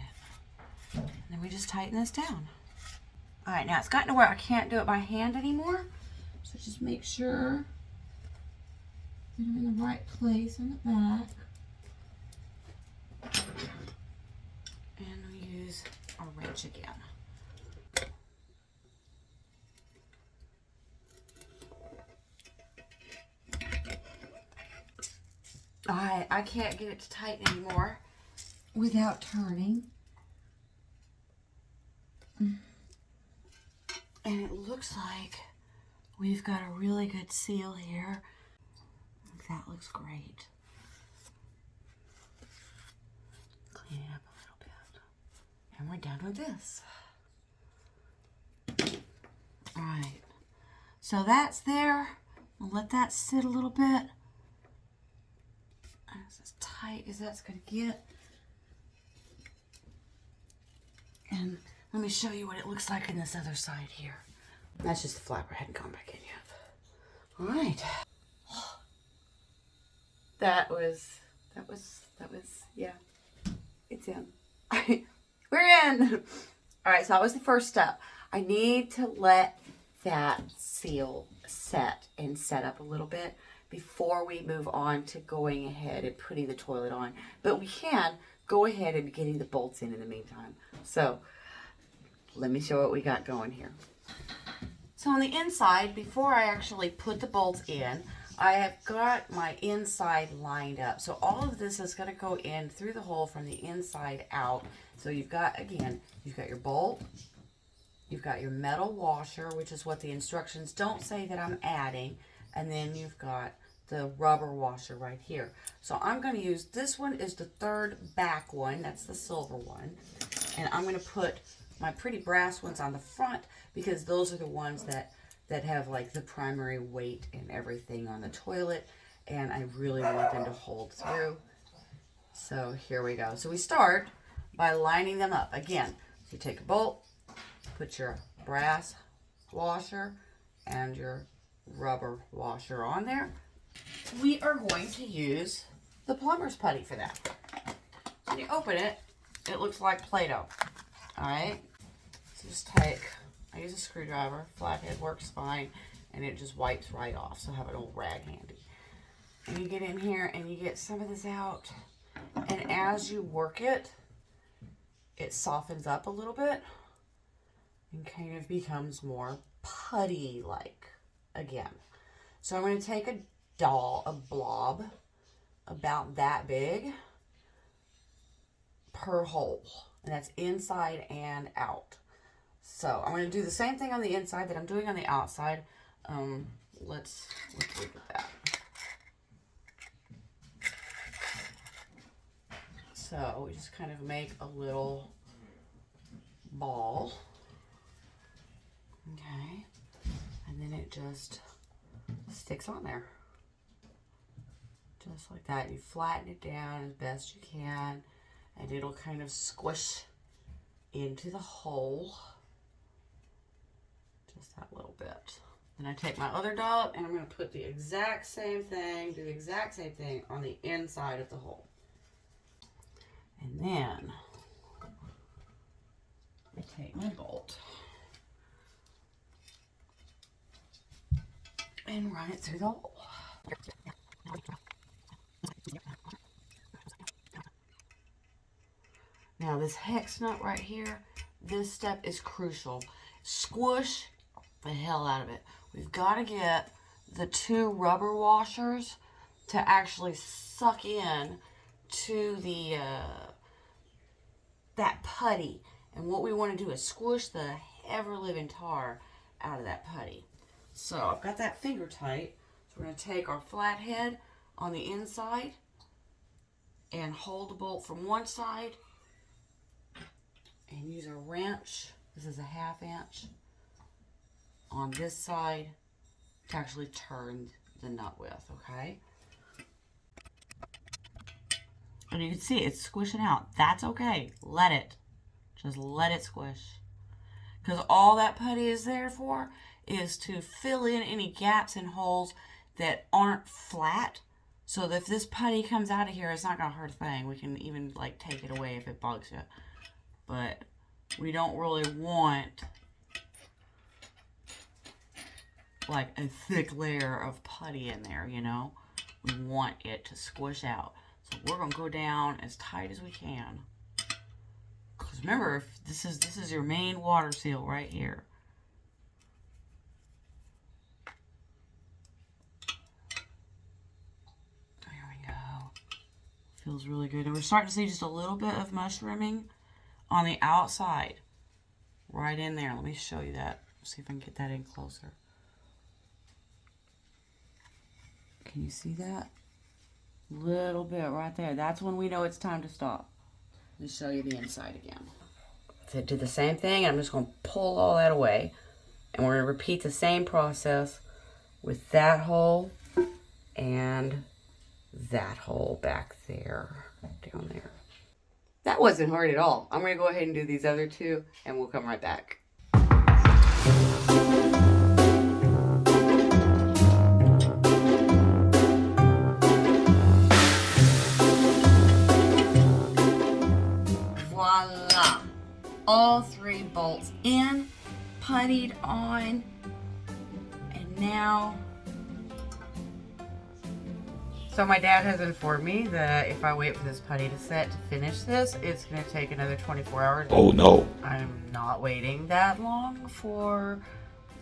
And then we just tighten this down. All right, now it's gotten to where I can't do it by hand anymore. So just make sure that I'm in the right place on the back. And we use a wrench again. I can't get it to tighten anymore without turning. And it looks like we've got a really good seal here. That looks great. Clean it up a little bit. And we're done with this. Alright. So that's there. I'll let that sit a little bit. That's as tight as that's going to get. And Let me show you what it looks like on this other side here. That's just the flapper. I hadn't gone back in yet. All right. That was, yeah, it's in. We're in. All right, so that was the first step. I need to let that seal set up a little bit before we move on to going ahead and putting the toilet on. But we can go ahead and be getting the bolts in the meantime. So let me show what we got going here. So on the inside, before I actually put the bolts in, I have got my inside lined up. So all of this is going to go in through the hole from the inside out. So you've got, again, you've got your bolt, you've got your metal washer, which is what the instructions don't say that I'm adding, and then you've got the rubber washer right here. So I'm going to use, this one is the third back one, that's the silver one, and I'm going to put my pretty brass ones on the front because those are the ones that have like the primary weight and everything on the toilet, and I really want them to hold through. So here we go. So we start by lining them up. Again, so you take a bolt, put your brass washer and your rubber washer on there. We are going to use the plumber's putty for that. So when you open it, it looks like Play-Doh. All right, so just take, I use a screwdriver, flathead works fine, and it just wipes right off, so have an old rag handy. And you get in here and you get some of this out, and as you work it, it softens up a little bit and kind of becomes more putty-like again. So I'm going to take a blob about that big per hole, and that's inside and out. So I'm going to do the same thing on the inside that I'm doing on the outside. Let's look at that. So we just kind of make a little ball. Okay. And then it just sticks on there. Just like that. You flatten it down as best you can, and it'll kind of squish into the hole. Just that little bit. Then I take my other dollop and I'm going to put the exact same thing, do the exact same thing on the inside of the hole. And then I take my bolt and run it through the hole. Now this hex nut right here, this step is crucial. Squish the hell out of it. We've got to get the two rubber washers to actually suck in to the that putty. And what we want to do is squish the ever-living tar out of that putty. So I've got that finger tight. So we're going to take our flathead on the inside and hold the bolt from one side and use a wrench. This is a 1/2 inch on this side to actually turn the nut with, okay? And you can see it's squishing out. That's okay. Let it. Just let it squish. Because all that putty is there for is to fill in any gaps and holes that aren't flat. So that if this putty comes out of here, it's not going to hurt a thing. We can even like take it away if it bugs you. But we don't really want like a thick layer of putty in there, you know. We want it to squish out. So we're going to go down as tight as we can. Because remember, if this is your main water seal right here. There we go. Feels really good. And we're starting to see just a little bit of mushrooming on the outside. Right in there. Let me show you that. See if I can get that in closer. Can you see that? Little bit right there. That's when we know it's time to stop. Let me show you the inside again. So do the same thing. I'm just going to pull all that away. And we're going to repeat the same process with that hole and that hole back there. Down there. That wasn't hard at all. I'm going to go ahead and do these other two, and we'll come right back. Voila! All three bolts in, puttied on, and now... So my dad has informed me that if I wait for this putty to set to finish this, it's going to take another 24 hours. Oh no. I'm not waiting that long for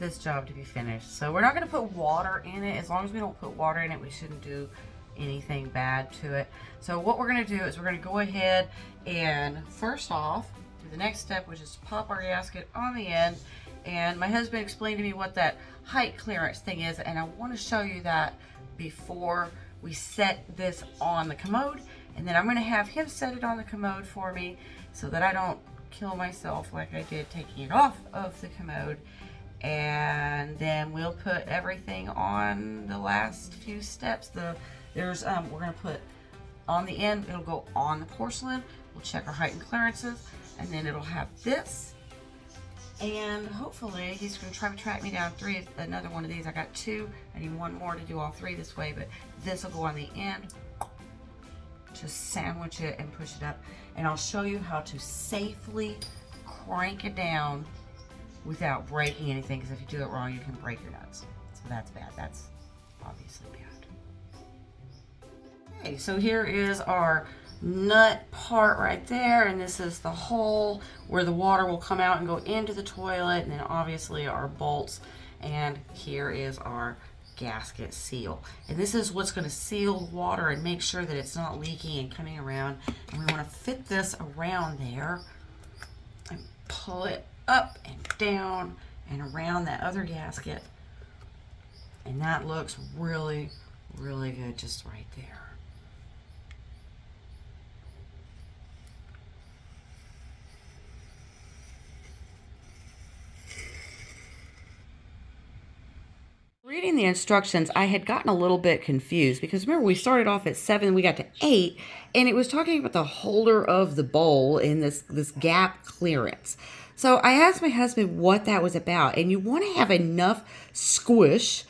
this job to be finished. So we're not going to put water in it. As long as we don't put water in it, we shouldn't do anything bad to it. So what we're going to do is we're going to go ahead and first off, do the next step, which is to pop our gasket on the end. And my husband explained to me what that height clearance thing is, and I want to show you that before we set this on the commode, and then I'm going to have him set it on the commode for me so that I don't kill myself like I did taking it off of the commode. And then we'll put everything on the last few steps. We're going to put on the end, it'll go on the porcelain. We'll check our height and clearances, and then it'll have this. And hopefully he's going to try to track me down another one of these. I got two. I need one more to do all three this way, but this will go on the end. Just sandwich it and push it up. And I'll show you how to safely crank it down without breaking anything, because if you do it wrong, you can break your nuts. So that's bad. That's obviously bad. Okay, so here is our nut part right there, and this is the hole where the water will come out and go into the toilet, and then obviously our bolts, and here is our gasket seal. And this is what's going to seal water and make sure that it's not leaking and coming around. And we want to fit this around there and pull it up and down and around that other gasket, and that looks really, really good just right there. Reading the instructions, I had gotten a little bit confused because remember we started off at 7, we got to 8, and it was talking about the holder of the bowl in this gap clearance. So I asked my husband what that was about, and you want to have enough squish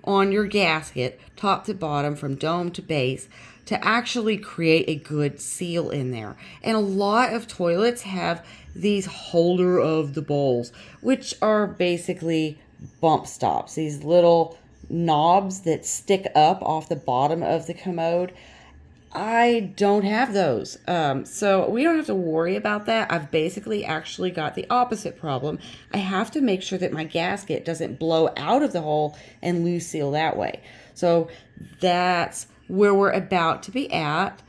on your gasket, top to bottom, from dome to base, to actually create a good seal in there. And a lot of toilets have these holder of the bowls, which are basically bump stops, these little knobs that stick up off the bottom of the commode. I don't have those, so we don't have to worry about that. I've basically actually got the opposite problem. I have to make sure that my gasket doesn't blow out of the hole and lose seal that way. So that's where we're about to be at,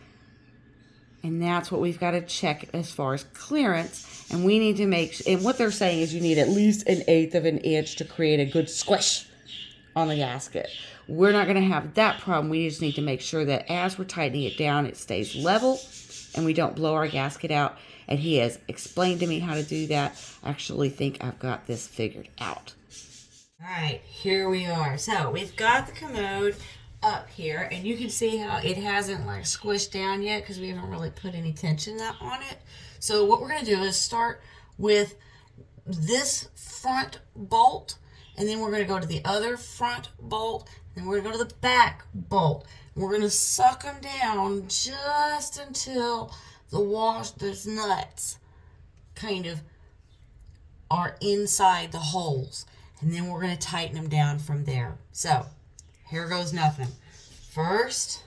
and that's what we've got to check as far as clearance. And we need to make, and what they're saying is you need at least 1/8 of an inch to create a good squish on the gasket. We're not going to have that problem. We just need to make sure that as we're tightening it down, it stays level and we don't blow our gasket out. And he has explained to me how to do that. I actually think I've got this figured out. All right, here we are. So we've got the commode up here, and you can see how it hasn't like squished down yet because we haven't really put any tension on it. So what we're going to do is start with this front bolt, and then we're going to go to the other front bolt, and we're going to go to the back bolt. And we're going to suck them down just until those nuts kind of are inside the holes. And then we're going to tighten them down from there. So here goes nothing. First,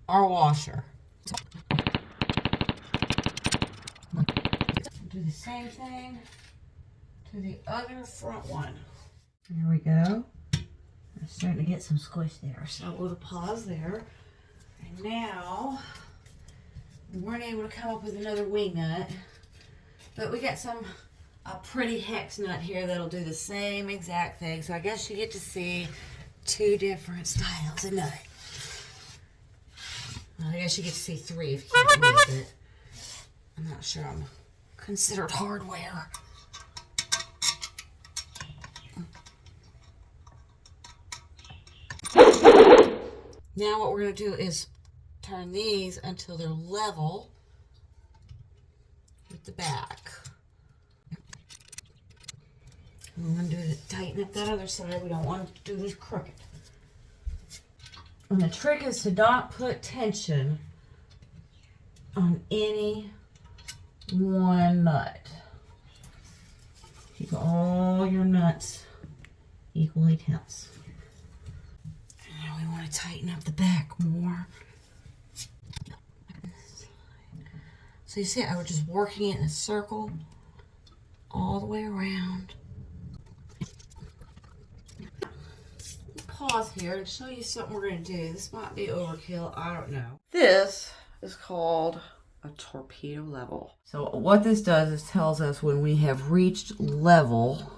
our washer. Do the same thing to the other front one. There we go. I'm starting to get some squish there. So we'll pause there. And now, we weren't able to come up with another wing nut, but we got a pretty hex nut here that'll do the same exact thing. So I guess you get to see two different styles of nut. Well, I guess you get to see three if you can't use it. I'm not sure I'm considered hardware. Now what we're going to do is turn these until they're level with the back. I'm going to do it, tighten up that other side. We don't want to do this crooked. And the trick is to not put tension on any one nut. Keep all your nuts equally tense. And now we want to tighten up the back more. So you see, I was just working it in a circle all the way around. Pause here and show you something we're going to do. This might be overkill, I don't know. This is called a torpedo level. So what this does is tells us when we have reached level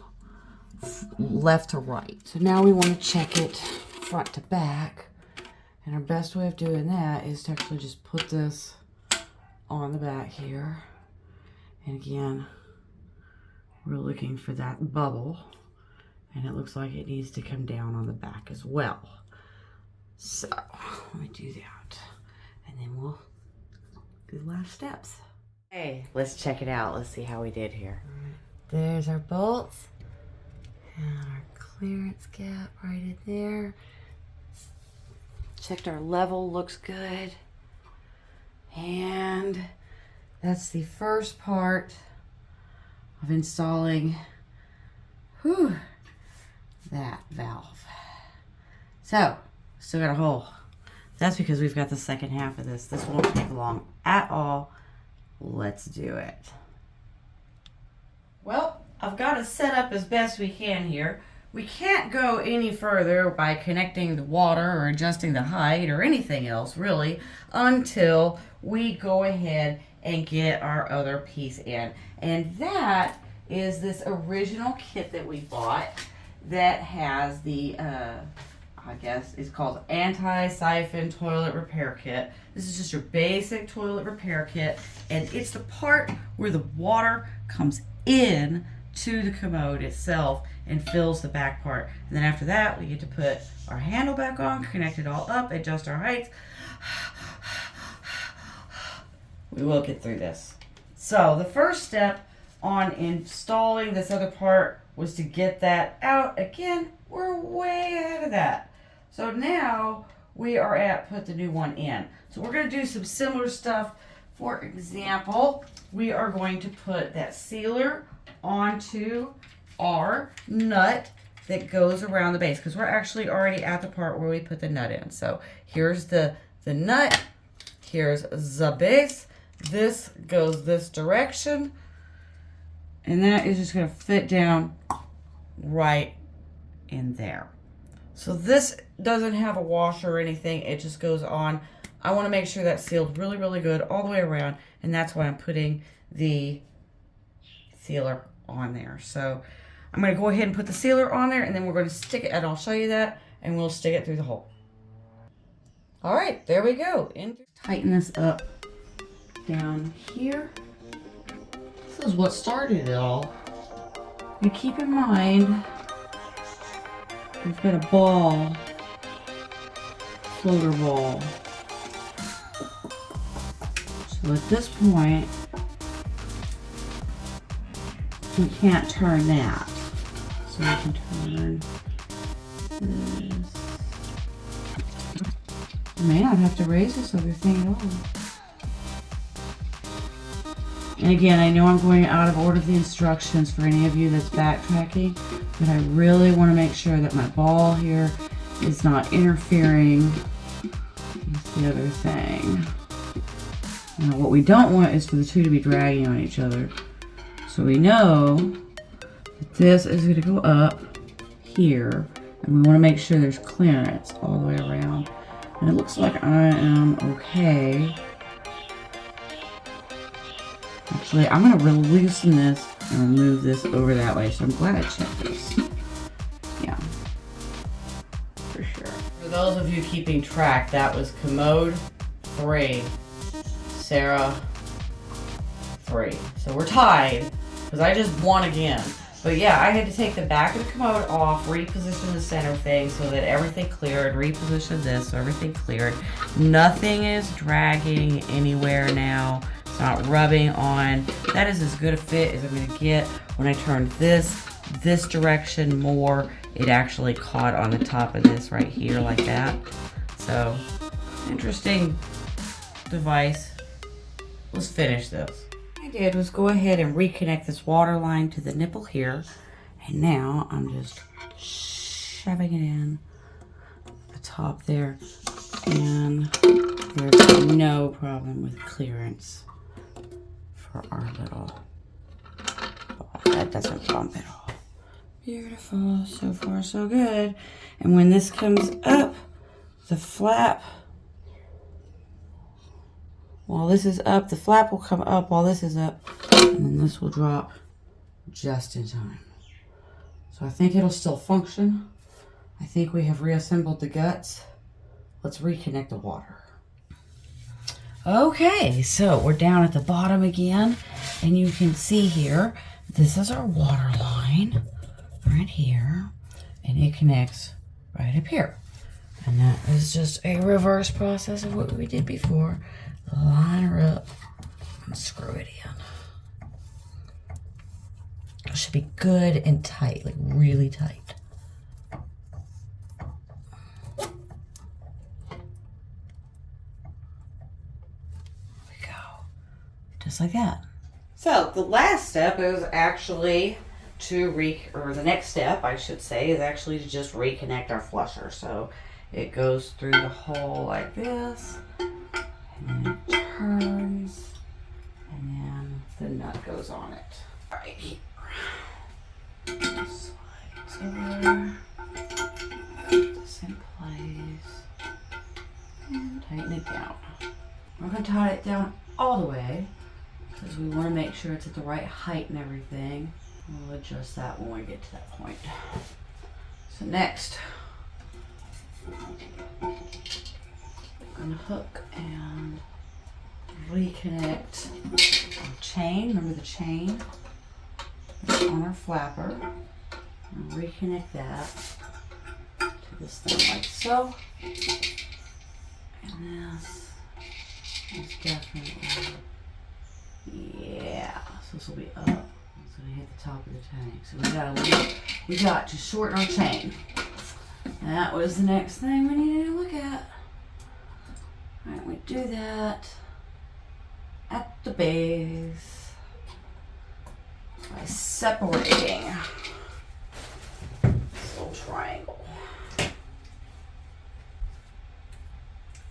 left to right. So now we want to check it front to back. And our best way of doing that is to actually just put this on the back here. And again, we're looking for that bubble. And it looks like it needs to come down on the back as well. So let me do that. And then we'll do the last steps. Hey, let's check it out. Let's see how we did here. There's our bolts. And our clearance gap right in there. Checked our level, looks good. And that's the first part of installing that valve. So, still got a hole. That's because we've got the second half of this. This won't take long at all. Let's do it. Well, I've got it set up as best we can here. We can't go any further by connecting the water or adjusting the height or anything else really until we go ahead and get our other piece in. And that is this original kit that we bought that has the, I guess it's called Anti-Siphon Toilet Repair Kit. This is just your basic toilet repair kit, and it's the part where the water comes in to the commode itself and fills the back part. And then after that, we get to put our handle back on, connect it all up, adjust our heights. We will get through this. So the first step on installing this other part was to get that out. Again, we're way ahead of that. So now we are at put the new one in. So we're going to do some similar stuff. For example, we are going to put that sealer onto our nut that goes around the base, because we're actually already at the part where we put the nut in. So here's the nut, here's the base, this goes this direction, and that is just going to fit down right in there. So this doesn't have a washer or anything, it just goes on. I want to make sure that's sealed really, really good all the way around, and that's why I'm putting the sealer on there. So I'm going to go ahead and put the sealer on there, and then we're going to stick it, and I'll show you that, and we'll stick it through the hole. All right, there we go. Tighten this up down here. This is what started it all. You keep in mind, we've got a ball, floater ball. So at this point, we can't turn that. So we can turn this. I may not have to raise this other thing at all. And again, I know I'm going out of order of the instructions for any of you that's backtracking, but I really want to make sure that my ball here is not interfering with the other thing. Now what we don't want is for the two to be dragging on each other. So we know that this is going to go up here, and we want to make sure there's clearance all the way around. And it looks like I am okay. Actually, I'm going to loosen this and move this over that way, so I'm glad I checked this. Yeah, for sure. For those of you keeping track, that was Commode 3, Sarah 3. So we're tied, because I just won again. But yeah, I had to take the back of the commode off, reposition the center thing so that everything cleared, reposition this so everything cleared. Nothing is dragging anywhere now. It's not rubbing on. That is as good a fit as I'm gonna get. When I turned this direction more, it actually caught on the top of this right here like that. So, interesting device. Let's finish this. What I did was go ahead and reconnect this water line to the nipple here. And now I'm just shoving it in the top there. And there's no problem with clearance for our little, that doesn't bump at all. Beautiful, so far so good. And when this comes up, the flap, while this is up, the flap will come up while this is up, and then this will drop just in time. So I think it'll still function. I think we have reassembled the guts. Let's reconnect the water. Okay, so we're down at the bottom again, and you can see here, this is our water line right here, and it connects right up here. And that is just a reverse process of what we did before. Line her up and screw it in. It should be good and tight, like really tight. Just like that. So the last step is actually to the next step I should say is actually to just reconnect our flusher. So it goes through the hole like this, and then it turns, and then the nut goes on it. Right here. Slides over, put this in place, and tighten it down. We're going to tighten it down all the way, because we want to make sure it's at the right height and everything. We'll adjust that when we get to that point. So next, I'm going to hook and reconnect our chain. Remember the chain on our flapper. And reconnect that to this thing like so. And this is definitely, yeah, so this will be up. It's going to hit the top of the tank. So we got to shorten our chain. That was the next thing we needed to look at. Alright, we do that at the base by separating this little triangle.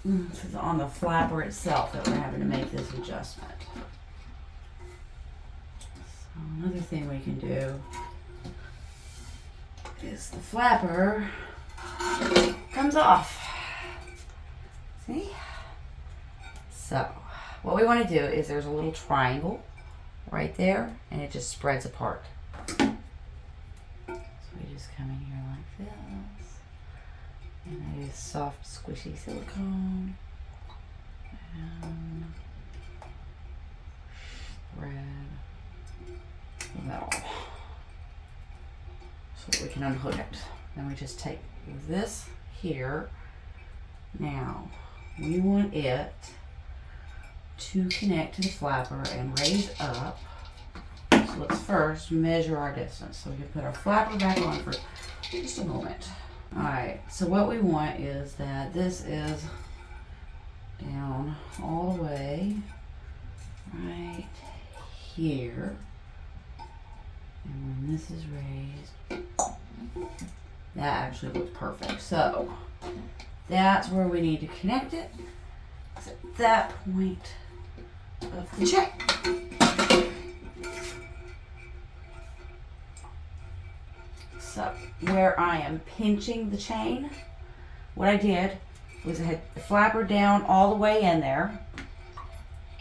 This is on the flapper itself that we're having to make this adjustment. So another thing we can do is the flapper comes off. See? So what we want to do is there's a little triangle right there, and it just spreads apart. So we just come in here like this, and it is soft, squishy silicone, and spread that all, so that we can unhook it. Then we just take this here. Now we want it to connect to the flapper and raise up. So let's first measure our distance. So we can put our flapper back on for just a moment. Alright, so what we want is that this is down all the way right here. And when this is raised, that actually looks perfect. So that's where we need to connect it. It's at that point of the chain. So where I am pinching the chain, what I did was I had the flapper down all the way in there,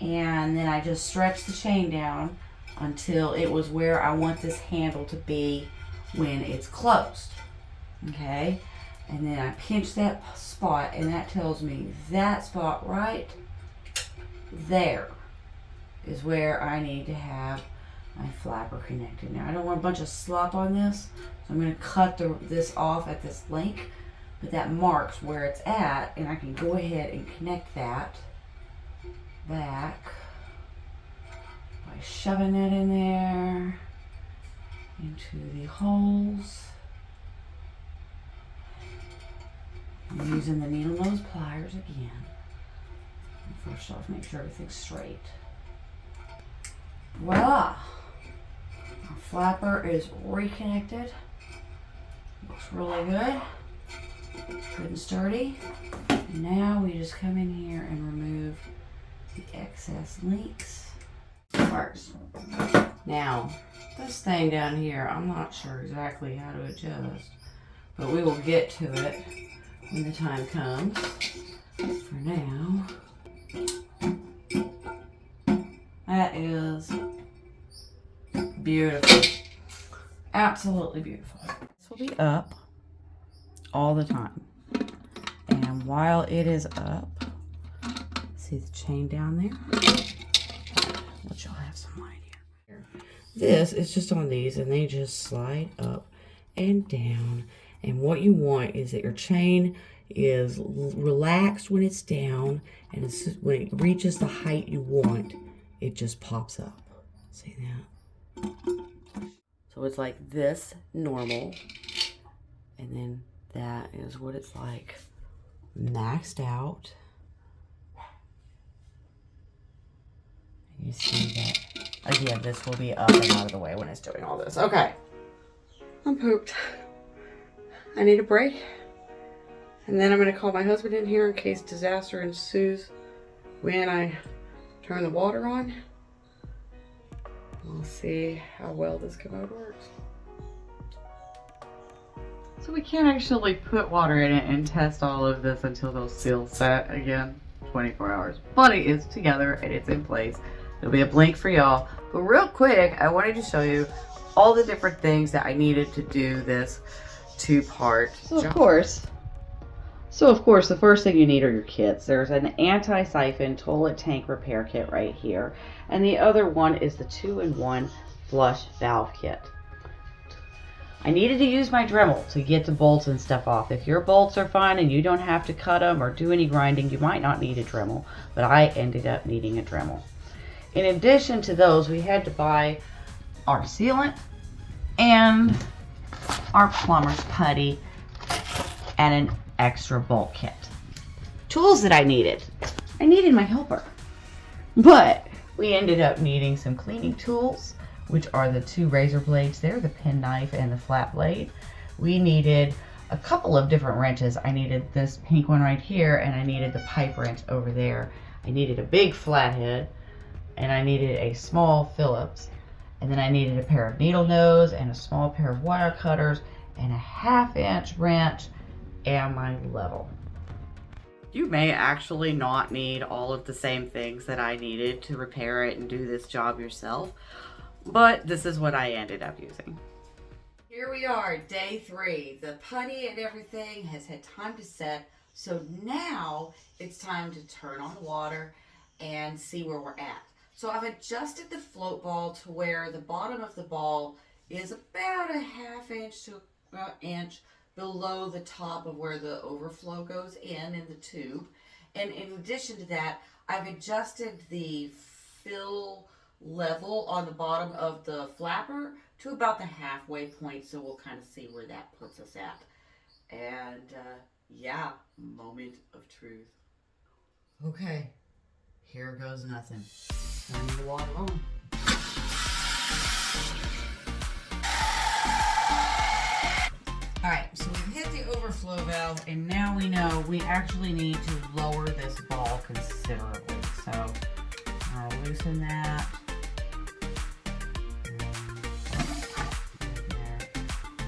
and then I just stretched the chain down until it was where I want this handle to be when it's closed. Okay, and then I pinch that spot, and that tells me that spot right there is where I need to have my flapper connected. Now I don't want a bunch of slop on this, so I'm going to cut this off at this length, but that marks where it's at, and I can go ahead and connect that back by shoving it in there into the holes. I'm using the needle nose pliers again. And first off, make sure everything's straight. Voila! Our flapper is reconnected. Looks really good. Good and sturdy. And now we just come in here and remove the excess links. First. Now, this thing down here, I'm not sure exactly how to adjust, but we will get to it when the time comes. For now, that is beautiful. Absolutely beautiful. This will be up all the time. And while it is up, see the chain down there? Let y'all have some light here. This is just on these, and they just slide up and down. And what you want is that your chain is relaxed when it's down, and when it reaches the height you want, it just pops up. See that? So it's like this normal, and then that is what it's like maxed out. And you see that, again, this will be up and out of the way when it's doing all this. Okay, I'm pooped. I need a break. And then I'm going to call my husband in here in case disaster ensues when I turn the water on. We'll see how well this Commode works. So we can't actually put water in it and test all of this until those seals set again, 24 hours. But it is together and it's in place. It'll be a blink for y'all. But real quick, I wanted to show you all the different things that I needed to do this two-part job. So of course, the first thing you need are your kits. There's an Anti-Siphon toilet tank repair kit right here. And the other one is the 2-in-1 flush valve kit. I needed to use my Dremel to get the bolts and stuff off. If your bolts are fine and you don't have to cut them or do any grinding, you might not need a Dremel, but I ended up needing a Dremel. In addition to those, we had to buy our sealant and our plumber's putty and an extra bolt kit. Tools that I needed my helper, but we ended up needing some cleaning tools, which are the 2 razor blades there, the penknife and the flat blade. We needed a couple of different wrenches. I needed this pink one right here, and I needed the pipe wrench over there. I needed a big flathead, and I needed a small Phillips, and then I needed a pair of needle nose and a small pair of wire cutters and a 1/2-inch wrench and my level. You may actually not need all of the same things that I needed to repair it and do this job yourself, but this is what I ended up using. Here we are, day 3. The putty and everything has had time to set, so now it's time to turn on the water and see where we're at. So I've adjusted the float ball to where the bottom of the ball is about a 1/2 inch to an inch below the top of where the overflow goes in the tube. And in addition to that, I've adjusted the fill level on the bottom of the flapper to about the halfway point, so we'll kind of see where that puts us at. And yeah, moment of truth. Okay, here goes nothing. Turn the water on. Alright, so we've hit the overflow valve, and now we know we actually need to lower this ball considerably. So I'll loosen that.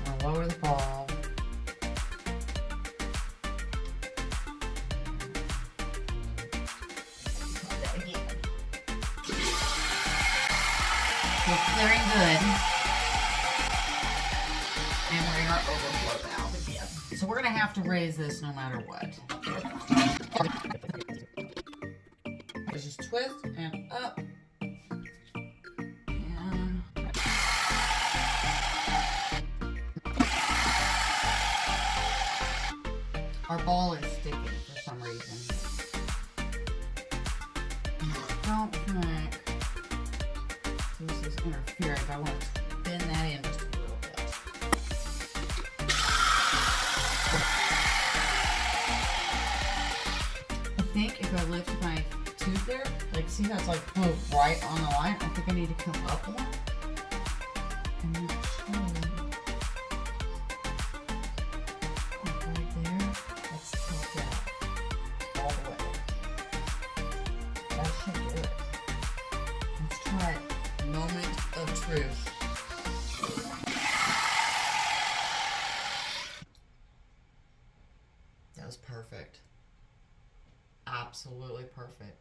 I'll lower the ball. We're clearing good. And we're in our overflow valve again. So we're going to have to raise this no matter what. Just twist and up. And Our ball is sticking for some reason. I don't think this is interfering, but I want to bend that in just a little bit. I think if I lift my tube there, like see how it's like right on the line? I think I need to come up more. And then right there, let's tilt that all the way. That should do it. Let's try it. Moment of truth. That was perfect. Absolutely perfect.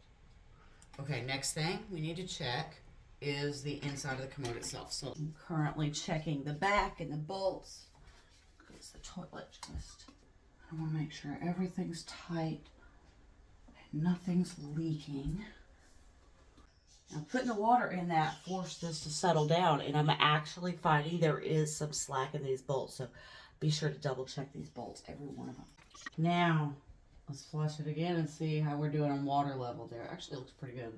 Okay, next thing we need to check is the inside of the commode itself. So I'm currently checking the back and the bolts. It's the toilet just. I want to make sure everything's tight and nothing's leaking. Now putting the water in that forced this to settle down, and I'm actually finding there is some slack in these bolts. So be sure to double check these bolts, every one of them. Now let's flush it again and see how we're doing on water level there. Actually, it looks pretty good.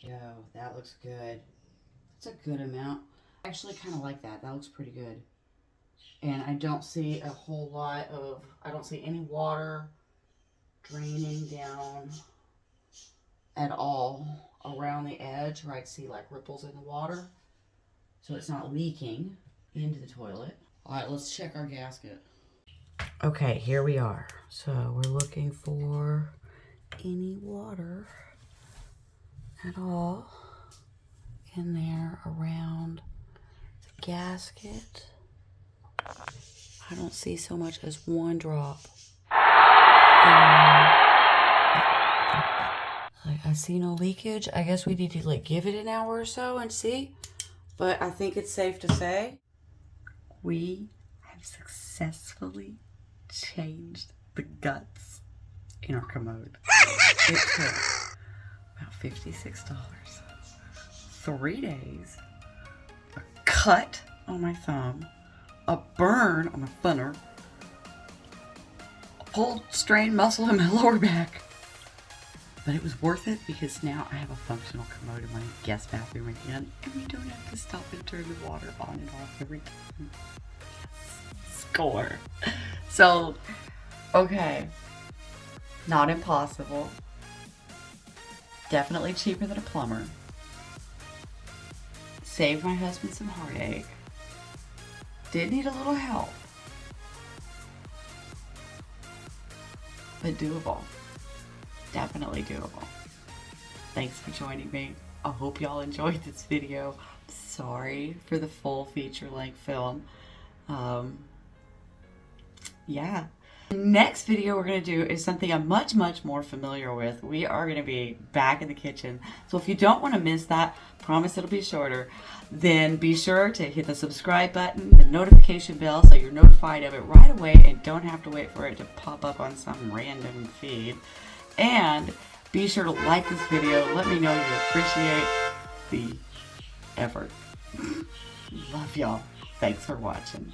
Yo, that looks good. That's a good amount. I actually kind of like that. That looks pretty good. And I don't see a whole lot of, I don't see any water draining down at all around the edge where I see like ripples in the water. So it's not leaking into the toilet. All right, let's check our gasket. Okay, here we are. So we're looking for any water at all in there around the gasket. I don't see so much as one drop. I see no leakage. I guess we need to like give it an hour or so and see. But I think it's safe to say we have successfully changed the guts in our commode. It took about $56, 3 days, a cut on my thumb, a burn on my funner, a pulled strained muscle in my lower back. But it was worth it because now I have a functional commode in my guest bathroom again, and we don't have to stop and turn the water on and off every time. Score. So, okay, not impossible. Definitely cheaper than a plumber. Saved my husband some heartache. Did need a little help, but doable. Definitely doable. Thanks for joining me. I hope y'all enjoyed this video. Sorry for the full feature-length film. Yeah. Next video we're going to do is something I'm much more familiar with. We are going to be back in the kitchen. So if you don't want to miss that, promise it'll be shorter, then be sure to hit the subscribe button, the notification bell, so you're notified of it right away and don't have to wait for it to pop up on some random feed. And be sure to like this video. Let me know you appreciate the effort. Love y'all. Thanks for watching.